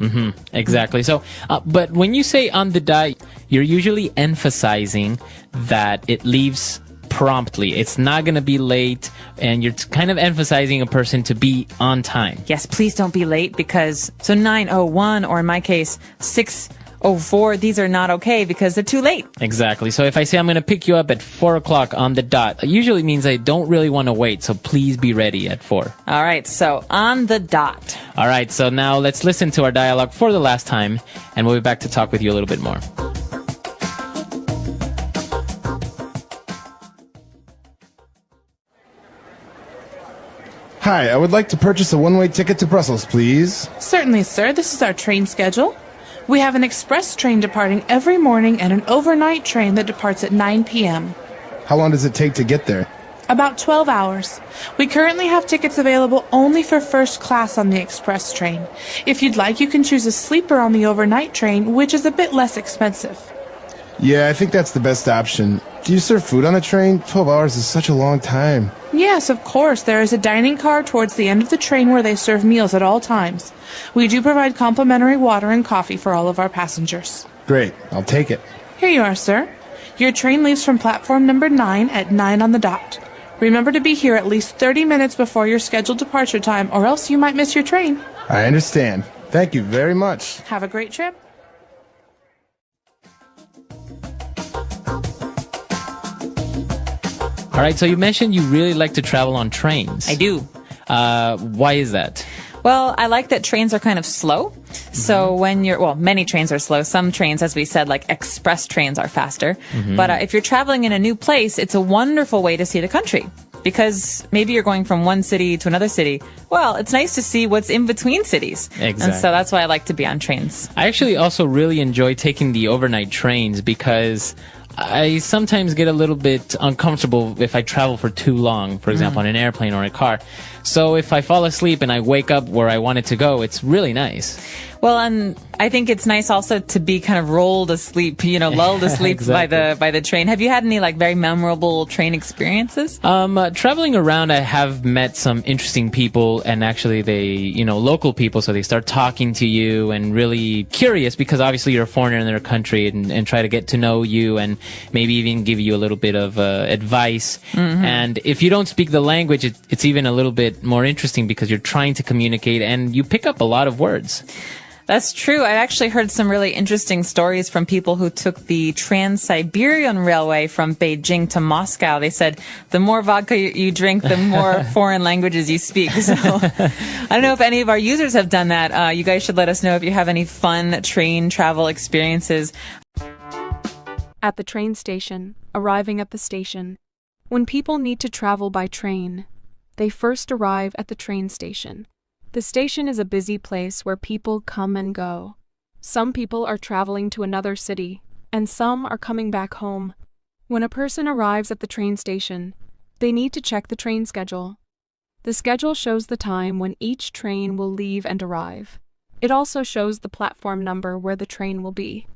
Exactly. So, but when you say on the dot, you're usually emphasizing that it leaves promptly. It's not going to be late, and you're kind of emphasizing a person to be on time. Yes, please don't be late, because so 9:01, or in my case 6:01, Oh, 4, these are not okay because they're too late. Exactly. So if I say I'm going to pick you up at 4 o'clock on the dot, it usually means I don't really want to wait. So please be ready at 4. All right. So on the dot. All right. So now let's listen to our dialogue for the last time, and we'll be back to talk with you a little bit more. Hi, I would like to purchase a one-way ticket to Brussels, please. Certainly, sir. This is our train schedule. We have an express train departing every morning and an overnight train that departs at 9 p.m. How long does it take to get there? About 12 hours. We currently have tickets available only for first class on the express train. If you'd like, you can choose a sleeper on the overnight train, which is a bit less expensive. Yeah, I think that's the best option. Do you serve food on a train? 12 hours is such a long time. Yes, of course. There is a dining car towards the end of the train where they serve meals at all times. We do provide complimentary water and coffee for all of our passengers. Great, I'll take it. Here you are, sir. Your train leaves from platform number 9 at 9 on the dot. Remember to be here at least 30 minutes before your scheduled departure time, or else you might miss your train. I understand. Thank you very much. Have a great trip. All right. So you mentioned you really like to travel on trains. I do. Why is that? Well, I like that trains are kind of slow. So when many trains are slow. Some trains, as we said, like express trains are faster. But if you're traveling in a new place, it's a wonderful way to see the country. Because maybe you're going from one city to another city. Well, it's nice to see what's in between cities. Exactly. And so that's why I like to be on trains. I actually also really enjoy taking the overnight trains because I sometimes get a little bit uncomfortable if I travel for too long, for example, on an airplane or a car. So if I fall asleep and I wake up where I wanted to go, it's really nice. Well, and I think it's nice also to be kind of rolled asleep, lulled asleep Exactly. by the train. Have you had any very memorable train experiences? Traveling around, I have met some interesting people, and actually they, local people, so they start talking to you and really curious because obviously you're a foreigner in their country and try to get to know you and maybe even give you a little bit of advice. And if you don't speak the language, it's even a little bit more interesting because you're trying to communicate and you pick up a lot of words. That's true. I actually heard some really interesting stories from people who took the Trans-Siberian Railway from Beijing to Moscow. They said the more vodka you drink, the more foreign languages you speak. So I don't know if any of our users have done that. You guys should let us know if you have any fun train travel experiences. At the train station, arriving at the station. When people need to travel by train, they first arrive at the train station. The station is a busy place where people come and go. Some people are traveling to another city, and some are coming back home. When a person arrives at the train station, they need to check the train schedule. The schedule shows the time when each train will leave and arrive. It also shows the platform number where the train will be.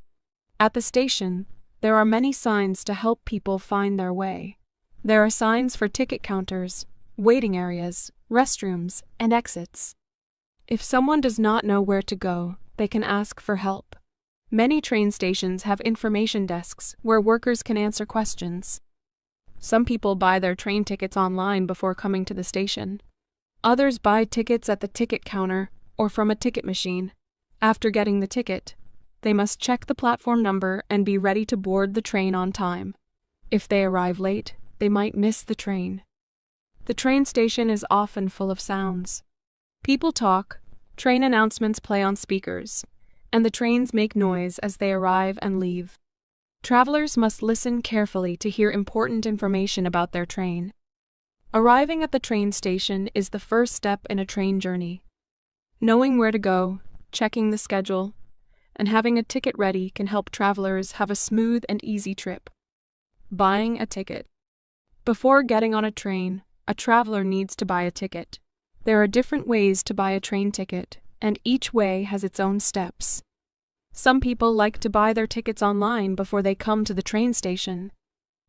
At the station, there are many signs to help people find their way. There are signs for ticket counters, waiting areas, restrooms, and exits. If someone does not know where to go, they can ask for help. Many train stations have information desks where workers can answer questions. Some people buy their train tickets online before coming to the station. Others buy tickets at the ticket counter or from a ticket machine. After getting the ticket, they must check the platform number and be ready to board the train on time. If they arrive late, they might miss the train. The train station is often full of sounds. People talk, train announcements play on speakers, and the trains make noise as they arrive and leave. Travelers must listen carefully to hear important information about their train. Arriving at the train station is the first step in a train journey. Knowing where to go, checking the schedule, and having a ticket ready can help travelers have a smooth and easy trip. Buying a ticket. Before getting on a train, a traveler needs to buy a ticket. There are different ways to buy a train ticket, and each way has its own steps. Some people like to buy their tickets online before they come to the train station.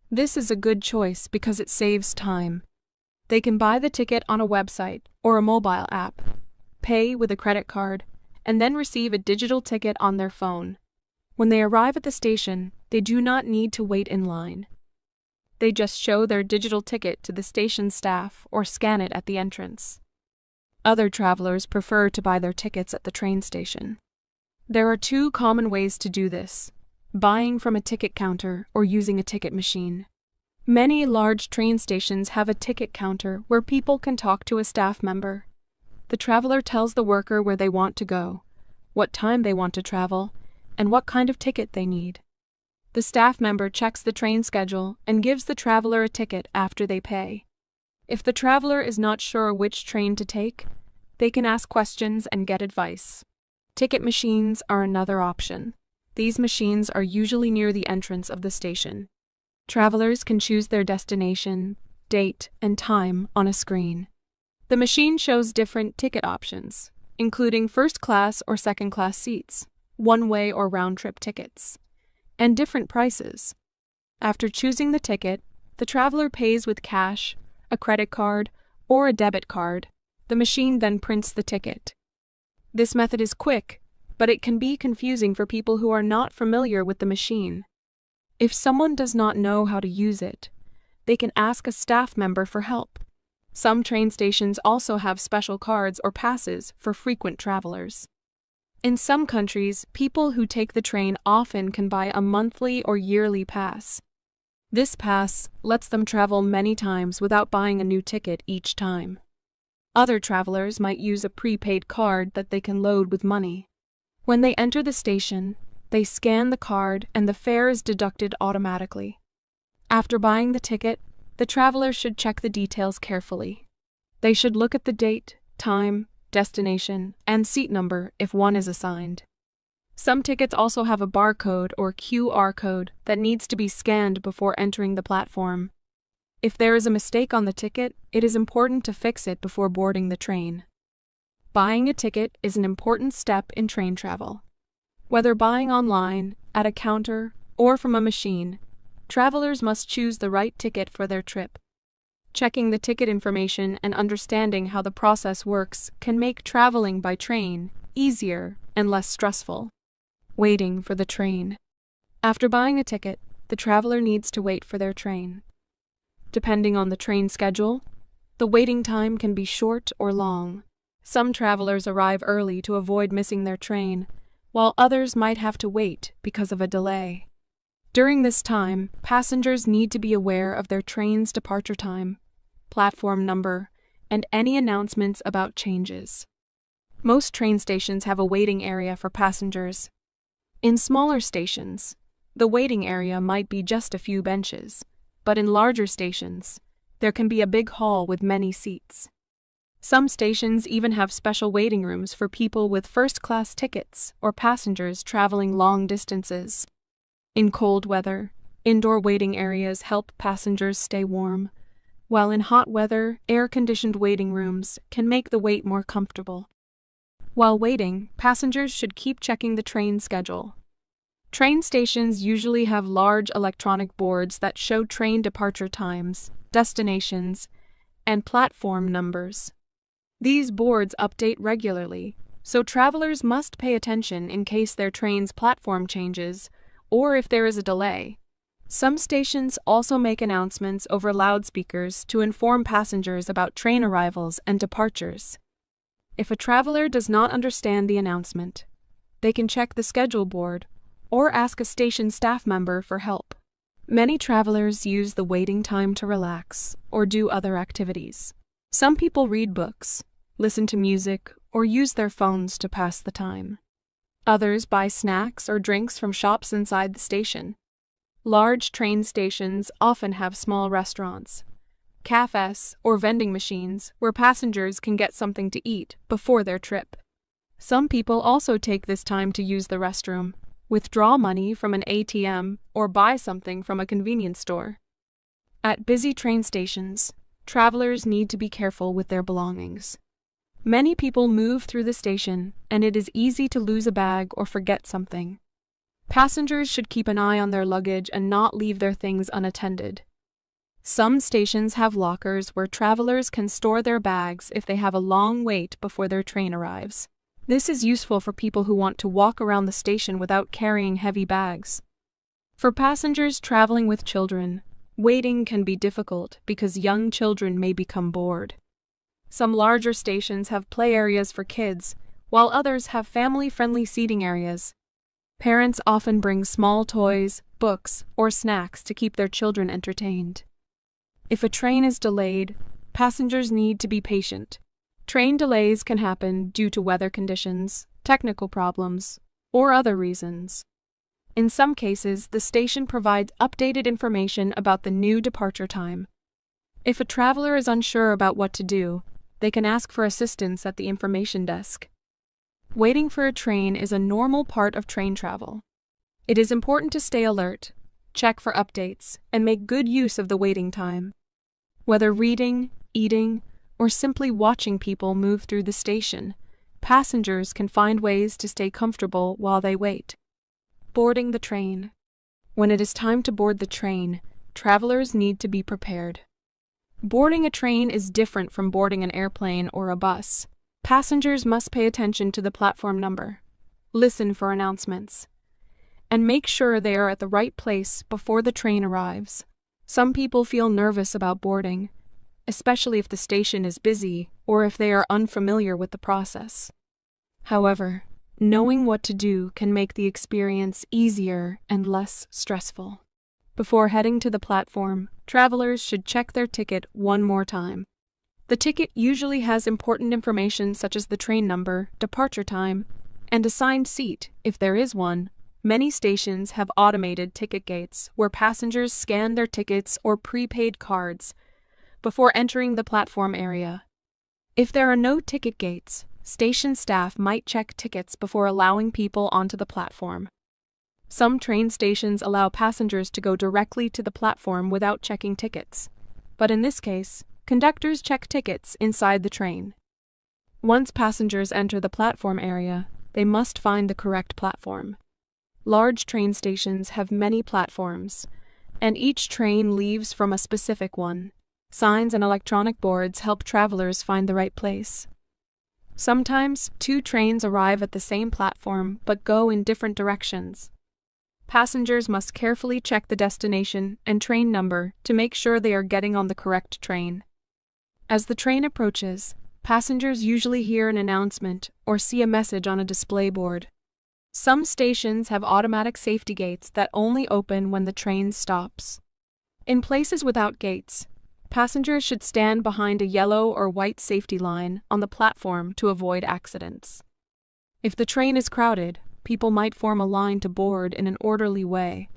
This is a good choice because it saves time. They can buy the ticket on a website or a mobile app, pay with a credit card, and then receive a digital ticket on their phone. When they arrive at the station, they do not need to wait in line. They just show their digital ticket to the station staff or scan it at the entrance. Other travelers prefer to buy their tickets at the train station. There are two common ways to do this: buying from a ticket counter or using a ticket machine. Many large train stations have a ticket counter where people can talk to a staff member. The traveler tells the worker where they want to go, what time they want to travel, and what kind of ticket they need. The staff member checks the train schedule and gives the traveler a ticket after they pay. If the traveler is not sure which train to take, they can ask questions and get advice. Ticket machines are another option. These machines are usually near the entrance of the station. Travelers can choose their destination, date, and time on a screen. The machine shows different ticket options, including first class or second class seats, one-way or round-trip tickets, and different prices. After choosing the ticket, the traveler pays with cash, a credit card, or a debit card. The machine then prints the ticket. This method is quick, but it can be confusing for people who are not familiar with the machine. If someone does not know how to use it, they can ask a staff member for help. Some train stations also have special cards or passes for frequent travelers. In some countries, people who take the train often can buy a monthly or yearly pass. This pass lets them travel many times without buying a new ticket each time. Other travelers might use a prepaid card that they can load with money. When they enter the station, they scan the card and the fare is deducted automatically. After buying the ticket, the traveler should check the details carefully. They should look at the date, time, destination, and seat number if one is assigned. Some tickets also have a barcode or QR code that needs to be scanned before entering the platform. If there is a mistake on the ticket, it is important to fix it before boarding the train. Buying a ticket is an important step in train travel. Whether buying online, at a counter, or from a machine, travelers must choose the right ticket for their trip. Checking the ticket information and understanding how the process works can make traveling by train easier and less stressful. Waiting for the train. After buying a ticket, the traveler needs to wait for their train. Depending on the train schedule, the waiting time can be short or long. Some travelers arrive early to avoid missing their train, while others might have to wait because of a delay. During this time, passengers need to be aware of their train's departure time, platform number, and any announcements about changes. Most train stations have a waiting area for passengers. In smaller stations, the waiting area might be just a few benches, but in larger stations, there can be a big hall with many seats. Some stations even have special waiting rooms for people with first-class tickets or passengers traveling long distances. In cold weather, indoor waiting areas help passengers stay warm, while in hot weather, air-conditioned waiting rooms can make the wait more comfortable. While waiting, passengers should keep checking the train schedule. Train stations usually have large electronic boards that show train departure times, destinations, and platform numbers. These boards update regularly, so travelers must pay attention in case their train's platform changes or if there is a delay. Some stations also make announcements over loudspeakers to inform passengers about train arrivals and departures. If a traveler does not understand the announcement, they can check the schedule board or ask a station staff member for help. Many travelers use the waiting time to relax or do other activities. Some people read books, listen to music, or use their phones to pass the time. Others buy snacks or drinks from shops inside the station. Large train stations often have small restaurants, cafes, or vending machines where passengers can get something to eat before their trip. Some people also take this time to use the restroom, withdraw money from an ATM, or buy something from a convenience store. At busy train stations, travelers need to be careful with their belongings. Many people move through the station, and it is easy to lose a bag or forget something. Passengers should keep an eye on their luggage and not leave their things unattended. Some stations have lockers where travelers can store their bags if they have a long wait before their train arrives. This is useful for people who want to walk around the station without carrying heavy bags. For passengers traveling with children, waiting can be difficult because young children may become bored. Some larger stations have play areas for kids while others have family-friendly seating areas. Parents often bring small toys, books, or snacks to keep their children entertained. If a train is delayed, passengers need to be patient. Train delays can happen due to weather conditions, technical problems, or other reasons. In some cases, the station provides updated information about the new departure time. If a traveler is unsure about what to do, they can ask for assistance at the information desk. Waiting for a train is a normal part of train travel. It is important to stay alert, check for updates, and make good use of the waiting time. Whether reading, eating, or simply watching people move through the station, passengers can find ways to stay comfortable while they wait. Boarding the train. When it is time to board the train, travelers need to be prepared. Boarding a train is different from boarding an airplane or a bus. Passengers must pay attention to the platform number, listen for announcements, and make sure they are at the right place before the train arrives. Some people feel nervous about boarding, especially if the station is busy or if they are unfamiliar with the process. However, knowing what to do can make the experience easier and less stressful. Before heading to the platform, travelers should check their ticket one more time. The ticket usually has important information such as the train number, departure time, and assigned seat, if there is one. Many stations have automated ticket gates where passengers scan their tickets or prepaid cards before entering the platform area. If there are no ticket gates, station staff might check tickets before allowing people onto the platform. Some train stations allow passengers to go directly to the platform without checking tickets, but in this case, conductors check tickets inside the train. Once passengers enter the platform area, they must find the correct platform. Large train stations have many platforms, and each train leaves from a specific one. Signs and electronic boards help travelers find the right place. Sometimes, two trains arrive at the same platform but go in different directions. Passengers must carefully check the destination and train number to make sure they are getting on the correct train. As the train approaches, passengers usually hear an announcement or see a message on a display board. Some stations have automatic safety gates that only open when the train stops. In places without gates, passengers should stand behind a yellow or white safety line on the platform to avoid accidents. If the train is crowded, people might form a line to board in an orderly way.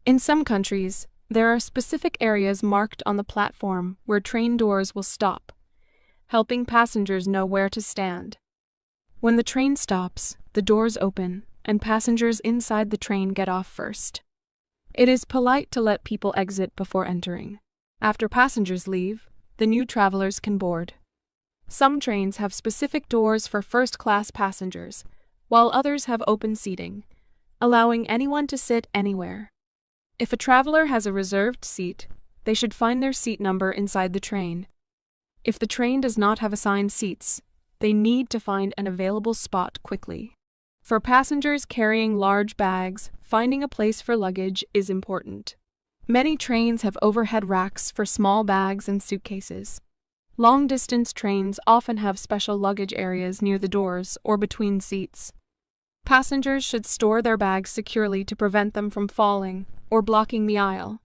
In some countries, there are specific areas marked on the platform where train doors will stop, helping passengers know where to stand. When the train stops, the doors open, and passengers inside the train get off first. It is polite to let people exit before entering. After passengers leave, the new travelers can board. Some trains have specific doors for first-class passengers, while others have open seating, allowing anyone to sit anywhere. If a traveler has a reserved seat, they should find their seat number inside the train. If the train does not have assigned seats, they need to find an available spot quickly. For passengers carrying large bags, finding a place for luggage is important. Many trains have overhead racks for small bags and suitcases. Long-distance trains often have special luggage areas near the doors or between seats. Passengers should store their bags securely to prevent them from falling or blocking the aisle.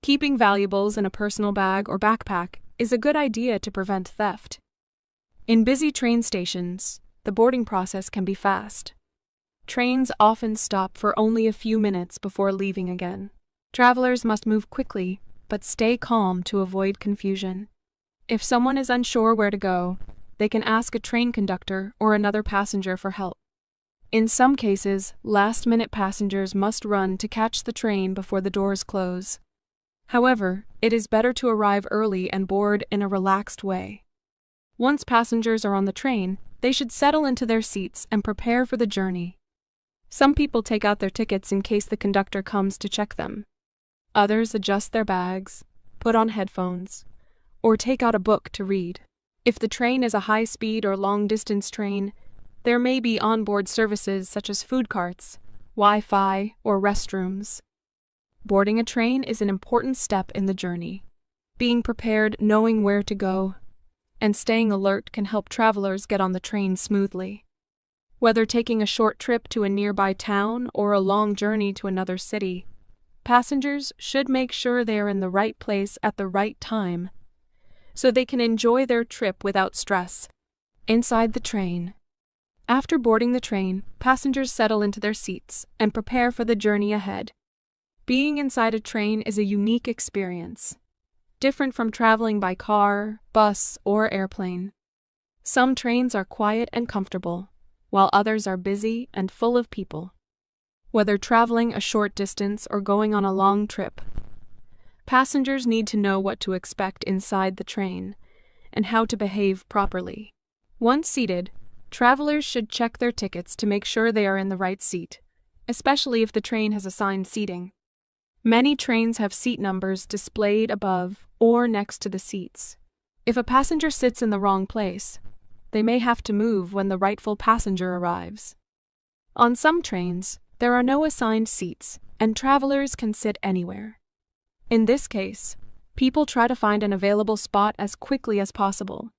Keeping valuables in a personal bag or backpack is a good idea to prevent theft. In busy train stations, the boarding process can be fast. Trains often stop for only a few minutes before leaving again. Travelers must move quickly, but stay calm to avoid confusion. If someone is unsure where to go, they can ask a train conductor or another passenger for help. In some cases, last-minute passengers must run to catch the train before the doors close. However, it is better to arrive early and board in a relaxed way. Once passengers are on the train, they should settle into their seats and prepare for the journey. Some people take out their tickets in case the conductor comes to check them. Others adjust their bags, put on headphones, or take out a book to read. If the train is a high-speed or long-distance train, there may be onboard services such as food carts, Wi-Fi, or restrooms. Boarding a train is an important step in the journey. Being prepared, knowing where to go, and staying alert can help travelers get on the train smoothly. Whether taking a short trip to a nearby town or a long journey to another city, passengers should make sure they are in the right place at the right time so they can enjoy their trip without stress. Inside the train. After boarding the train, passengers settle into their seats and prepare for the journey ahead. Being inside a train is a unique experience, different from traveling by car, bus, or airplane. Some trains are quiet and comfortable, while others are busy and full of people. Whether traveling a short distance or going on a long trip, passengers need to know what to expect inside the train and how to behave properly. Once seated, travelers should check their tickets to make sure they are in the right seat, especially if the train has assigned seating. Many trains have seat numbers displayed above or next to the seats. If a passenger sits in the wrong place, they may have to move when the rightful passenger arrives. On some trains, there are no assigned seats, and travelers can sit anywhere. In this case, people try to find an available spot as quickly as possible.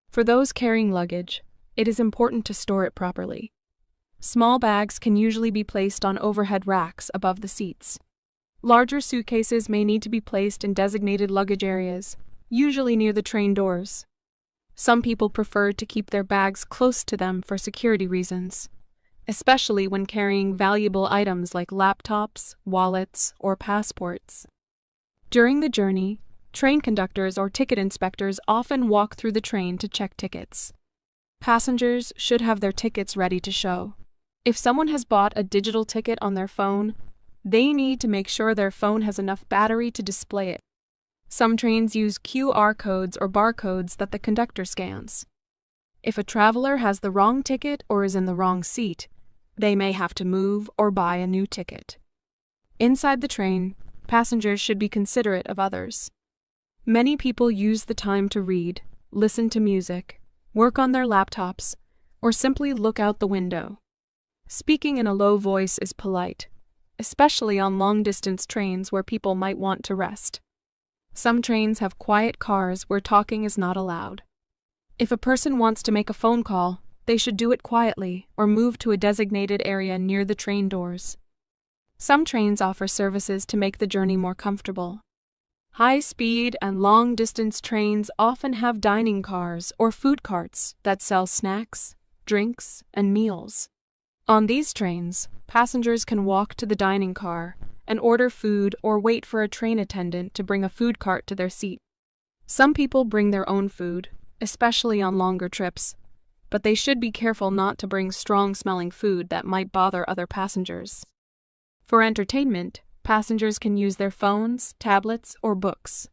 For those carrying luggage, it is important to store it properly. Small bags can usually be placed on overhead racks above the seats. Larger suitcases may need to be placed in designated luggage areas, usually near the train doors. Some people prefer to keep their bags close to them for security reasons, especially when carrying valuable items like laptops, wallets, or passports. During the journey, train conductors or ticket inspectors often walk through the train to check tickets. Passengers should have their tickets ready to show. If someone has bought a digital ticket on their phone, they need to make sure their phone has enough battery to display it. Some trains use QR codes or barcodes that the conductor scans. If a traveler has the wrong ticket or is in the wrong seat, they may have to move or buy a new ticket. Inside the train, passengers should be considerate of others. Many people use the time to read, listen to music, work on their laptops, or simply look out the window. Speaking in a low voice is polite, especially on long-distance trains where people might want to rest. Some trains have quiet cars where talking is not allowed. If a person wants to make a phone call, they should do it quietly or move to a designated area near the train doors. Some trains offer services to make the journey more comfortable. High-speed and long-distance trains often have dining cars or food carts that sell snacks, drinks, and meals. On these trains, passengers can walk to the dining car and order food or wait for a train attendant to bring a food cart to their seat. Some people bring their own food, especially on longer trips, but they should be careful not to bring strong-smelling food that might bother other passengers. For entertainment, passengers can use their phones, tablets, or books.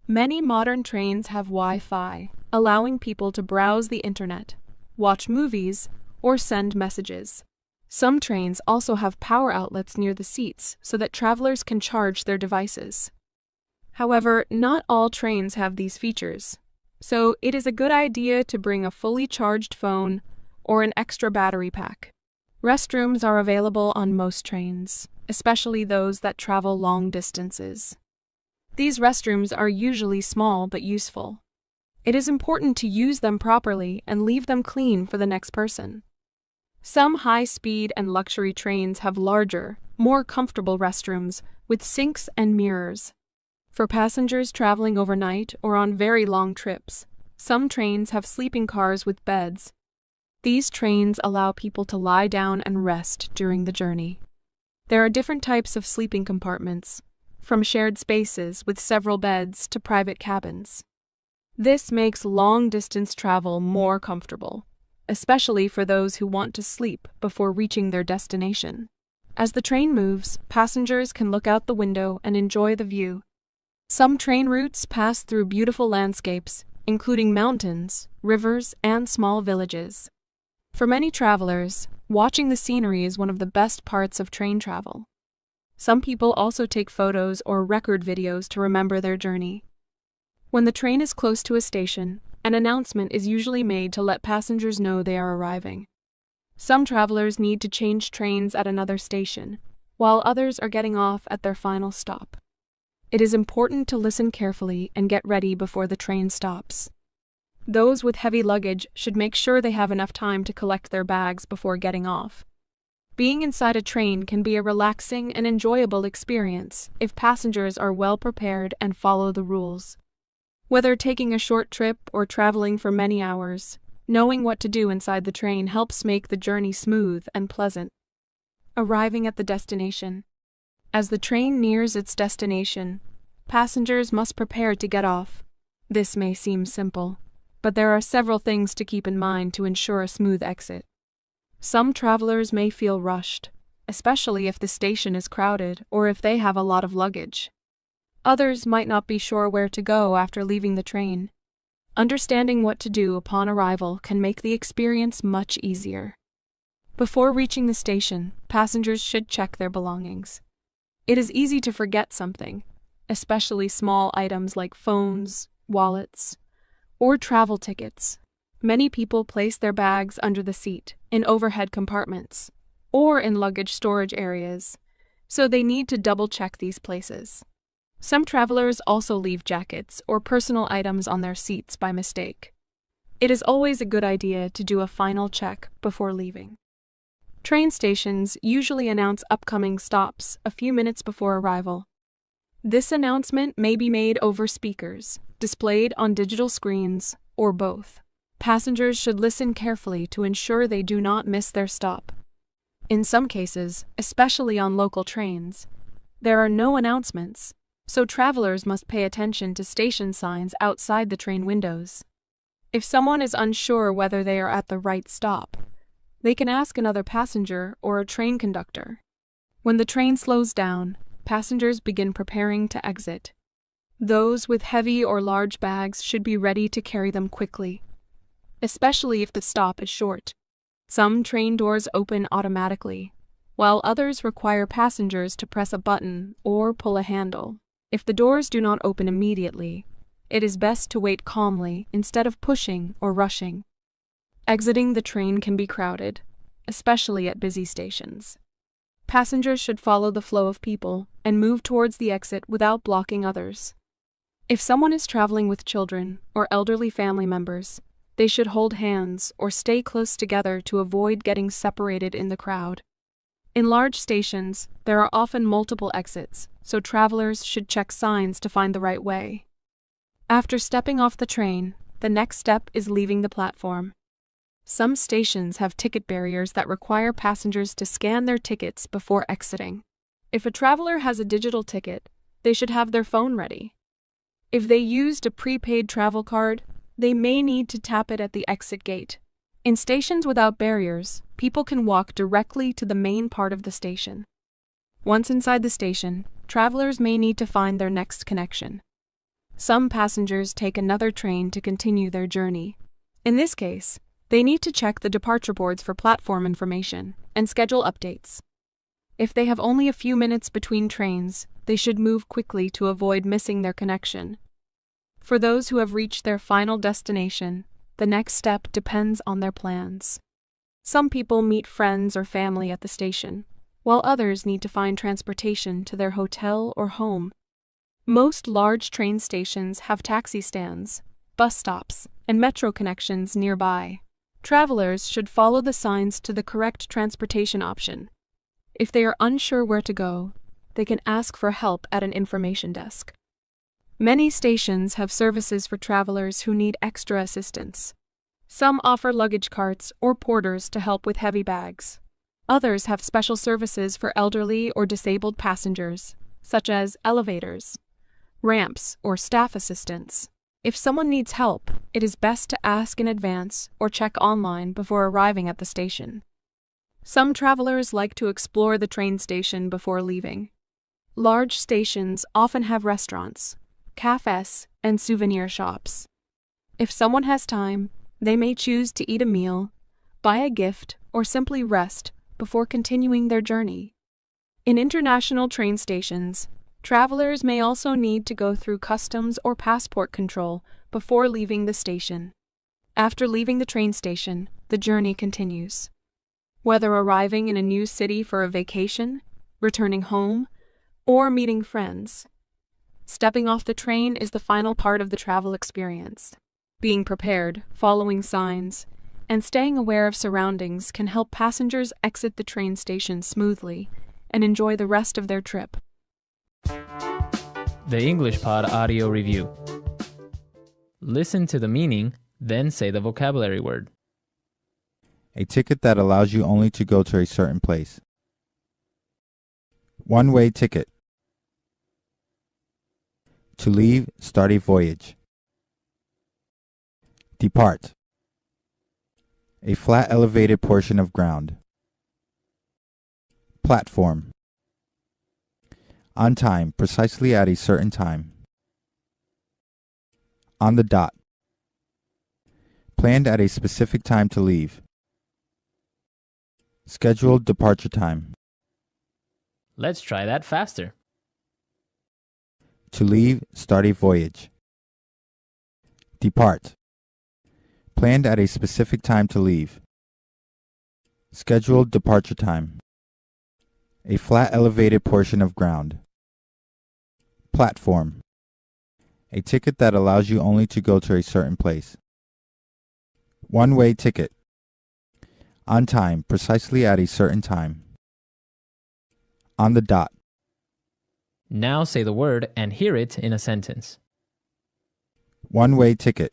Many modern trains have Wi-Fi, allowing people to browse the internet, watch movies, or send messages. Some trains also have power outlets near the seats so that travelers can charge their devices. However, not all trains have these features, so it is a good idea to bring a fully charged phone or an extra battery pack. Restrooms are available on most trains, especially those that travel long distances. These restrooms are usually small but useful. It is important to use them properly and leave them clean for the next person. Some high-speed and luxury trains have larger, more comfortable restrooms with sinks and mirrors. For passengers traveling overnight or on very long trips, some trains have sleeping cars with beds. These trains allow people to lie down and rest during the journey. There are different types of sleeping compartments, from shared spaces with several beds to private cabins. This makes long-distance travel more comfortable, especially for those who want to sleep before reaching their destination. As the train moves, passengers can look out the window and enjoy the view. Some train routes pass through beautiful landscapes, including mountains, rivers, and small villages. For many travelers, watching the scenery is one of the best parts of train travel. Some people also take photos or record videos to remember their journey. When the train is close to a station, an announcement is usually made to let passengers know they are arriving. Some travelers need to change trains at another station, while others are getting off at their final stop. It is important to listen carefully and get ready before the train stops. Those with heavy luggage should make sure they have enough time to collect their bags before getting off. Being inside a train can be a relaxing and enjoyable experience if passengers are well prepared and follow the rules. Whether taking a short trip or traveling for many hours, knowing what to do inside the train helps make the journey smooth and pleasant. Arriving at the destination. As the train nears its destination, passengers must prepare to get off. This may seem simple, but there are several things to keep in mind to ensure a smooth exit. Some travelers may feel rushed, especially if the station is crowded or if they have a lot of luggage. Others might not be sure where to go after leaving the train. Understanding what to do upon arrival can make the experience much easier. Before reaching the station, passengers should check their belongings. It is easy to forget something, especially small items like phones, wallets, or travel tickets. Many people place their bags under the seat, in overhead compartments, or in luggage storage areas, so they need to double-check these places. Some travelers also leave jackets or personal items on their seats by mistake. It is always a good idea to do a final check before leaving. Train stations usually announce upcoming stops a few minutes before arrival. This announcement may be made over speakers, displayed on digital screens, or both. Passengers should listen carefully to ensure they do not miss their stop. In some cases, especially on local trains, there are no announcements, so travelers must pay attention to station signs outside the train windows. If someone is unsure whether they are at the right stop, they can ask another passenger or a train conductor. When the train slows down, passengers begin preparing to exit. Those with heavy or large bags should be ready to carry them quickly, especially if the stop is short. Some train doors open automatically, while others require passengers to press a button or pull a handle. If the doors do not open immediately, it is best to wait calmly instead of pushing or rushing. Exiting the train can be crowded, especially at busy stations. Passengers should follow the flow of people and move towards the exit without blocking others. If someone is traveling with children or elderly family members, they should hold hands or stay close together to avoid getting separated in the crowd. In large stations, there are often multiple exits, so travelers should check signs to find the right way. After stepping off the train, the next step is leaving the platform. Some stations have ticket barriers that require passengers to scan their tickets before exiting. If a traveler has a digital ticket, they should have their phone ready. If they used a prepaid travel card, they may need to tap it at the exit gate. In stations without barriers, people can walk directly to the main part of the station. Once inside the station, travelers may need to find their next connection. Some passengers take another train to continue their journey. In this case, they need to check the departure boards for platform information and schedule updates. If they have only a few minutes between trains, they should move quickly to avoid missing their connection. For those who have reached their final destination, the next step depends on their plans. Some people meet friends or family at the station, while others need to find transportation to their hotel or home. Most large train stations have taxi stands, bus stops, and metro connections nearby. Travelers should follow the signs to the correct transportation option. If they are unsure where to go, they can ask for help at an information desk. Many stations have services for travelers who need extra assistance. Some offer luggage carts or porters to help with heavy bags. Others have special services for elderly or disabled passengers, such as elevators, ramps, or staff assistants. If someone needs help, it is best to ask in advance or check online before arriving at the station. Some travelers like to explore the train station before leaving. Large stations often have restaurants, cafes, and souvenir shops. If someone has time, they may choose to eat a meal, buy a gift, or simply rest before continuing their journey. In international train stations, travelers may also need to go through customs or passport control before leaving the station. After leaving the train station, the journey continues. Whether arriving in a new city for a vacation, returning home, or meeting friends, stepping off the train is the final part of the travel experience. Being prepared, following signs, and staying aware of surroundings can help passengers exit the train station smoothly and enjoy the rest of their trip. The English Pod Audio Review. Listen to the meaning, then say the vocabulary word. A ticket that allows you only to go to a certain place. One-way ticket. To leave, start a voyage. Depart. A flat elevated portion of ground. Platform. On time, precisely at a certain time. On the dot. Planned at a specific time to leave. Scheduled departure time. Let's try that faster. To leave, start a voyage. Depart. Planned at a specific time to leave. Scheduled departure time. A flat elevated portion of ground. Platform. A ticket that allows you only to go to a certain place. One-way ticket. On time, precisely at a certain time. On the dot. Now say the word and hear it in a sentence. One-way ticket.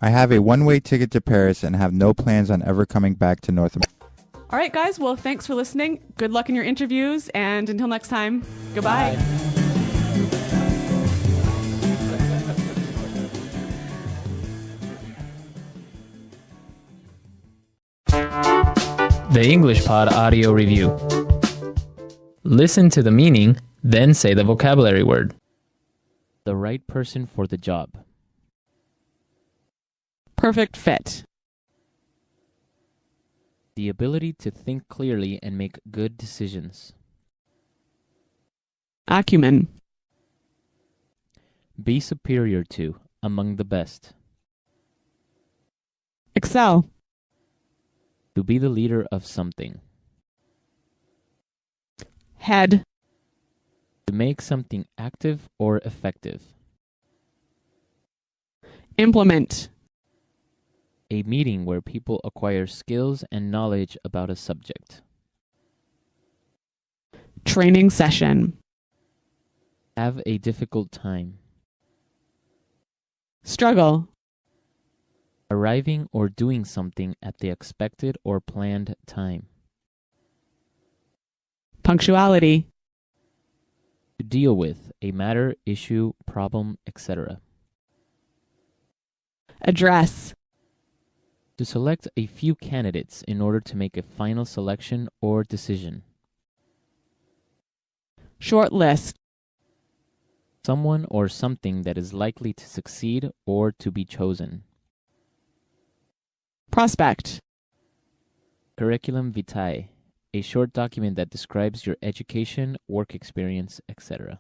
I have a one-way ticket to Paris and have no plans on ever coming back to North America. All right, guys. Well, thanks for listening. Good luck in your interviews. And until next time, goodbye. The English Pod Audio Review. Listen to the meaning, then say the vocabulary word. The right person for the job. Perfect fit. The ability to think clearly and make good decisions. Acumen. Be superior to, among the best. Excel. To be the leader of something. Head. To make something active or effective. Implement. A meeting where people acquire skills and knowledge about a subject. Training session. Have a difficult time. Struggle. Arriving or doing something at the expected or planned time. Punctuality. To deal with a matter, issue, problem, etc. Address. To select a few candidates in order to make a final selection or decision. Short list. Someone or something that is likely to succeed or to be chosen. Prospect. Curriculum vitae, a short document that describes your education, work experience, etc.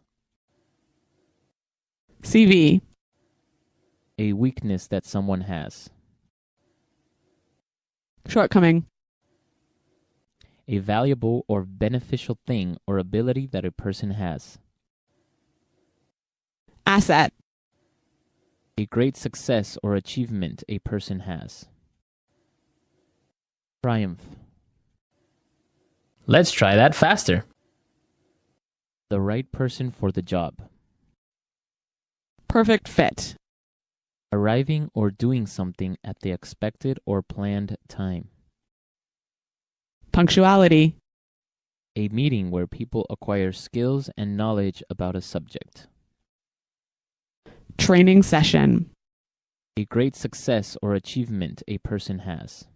CV. A weakness that someone has. Shortcoming. A valuable or beneficial thing or ability that a person has. Asset. A great success or achievement a person has. Triumph. Let's try that faster. The right person for the job. Perfect fit. Arriving or doing something at the expected or planned time. Punctuality. A meeting where people acquire skills and knowledge about a subject. Training session. A great success or achievement a person has.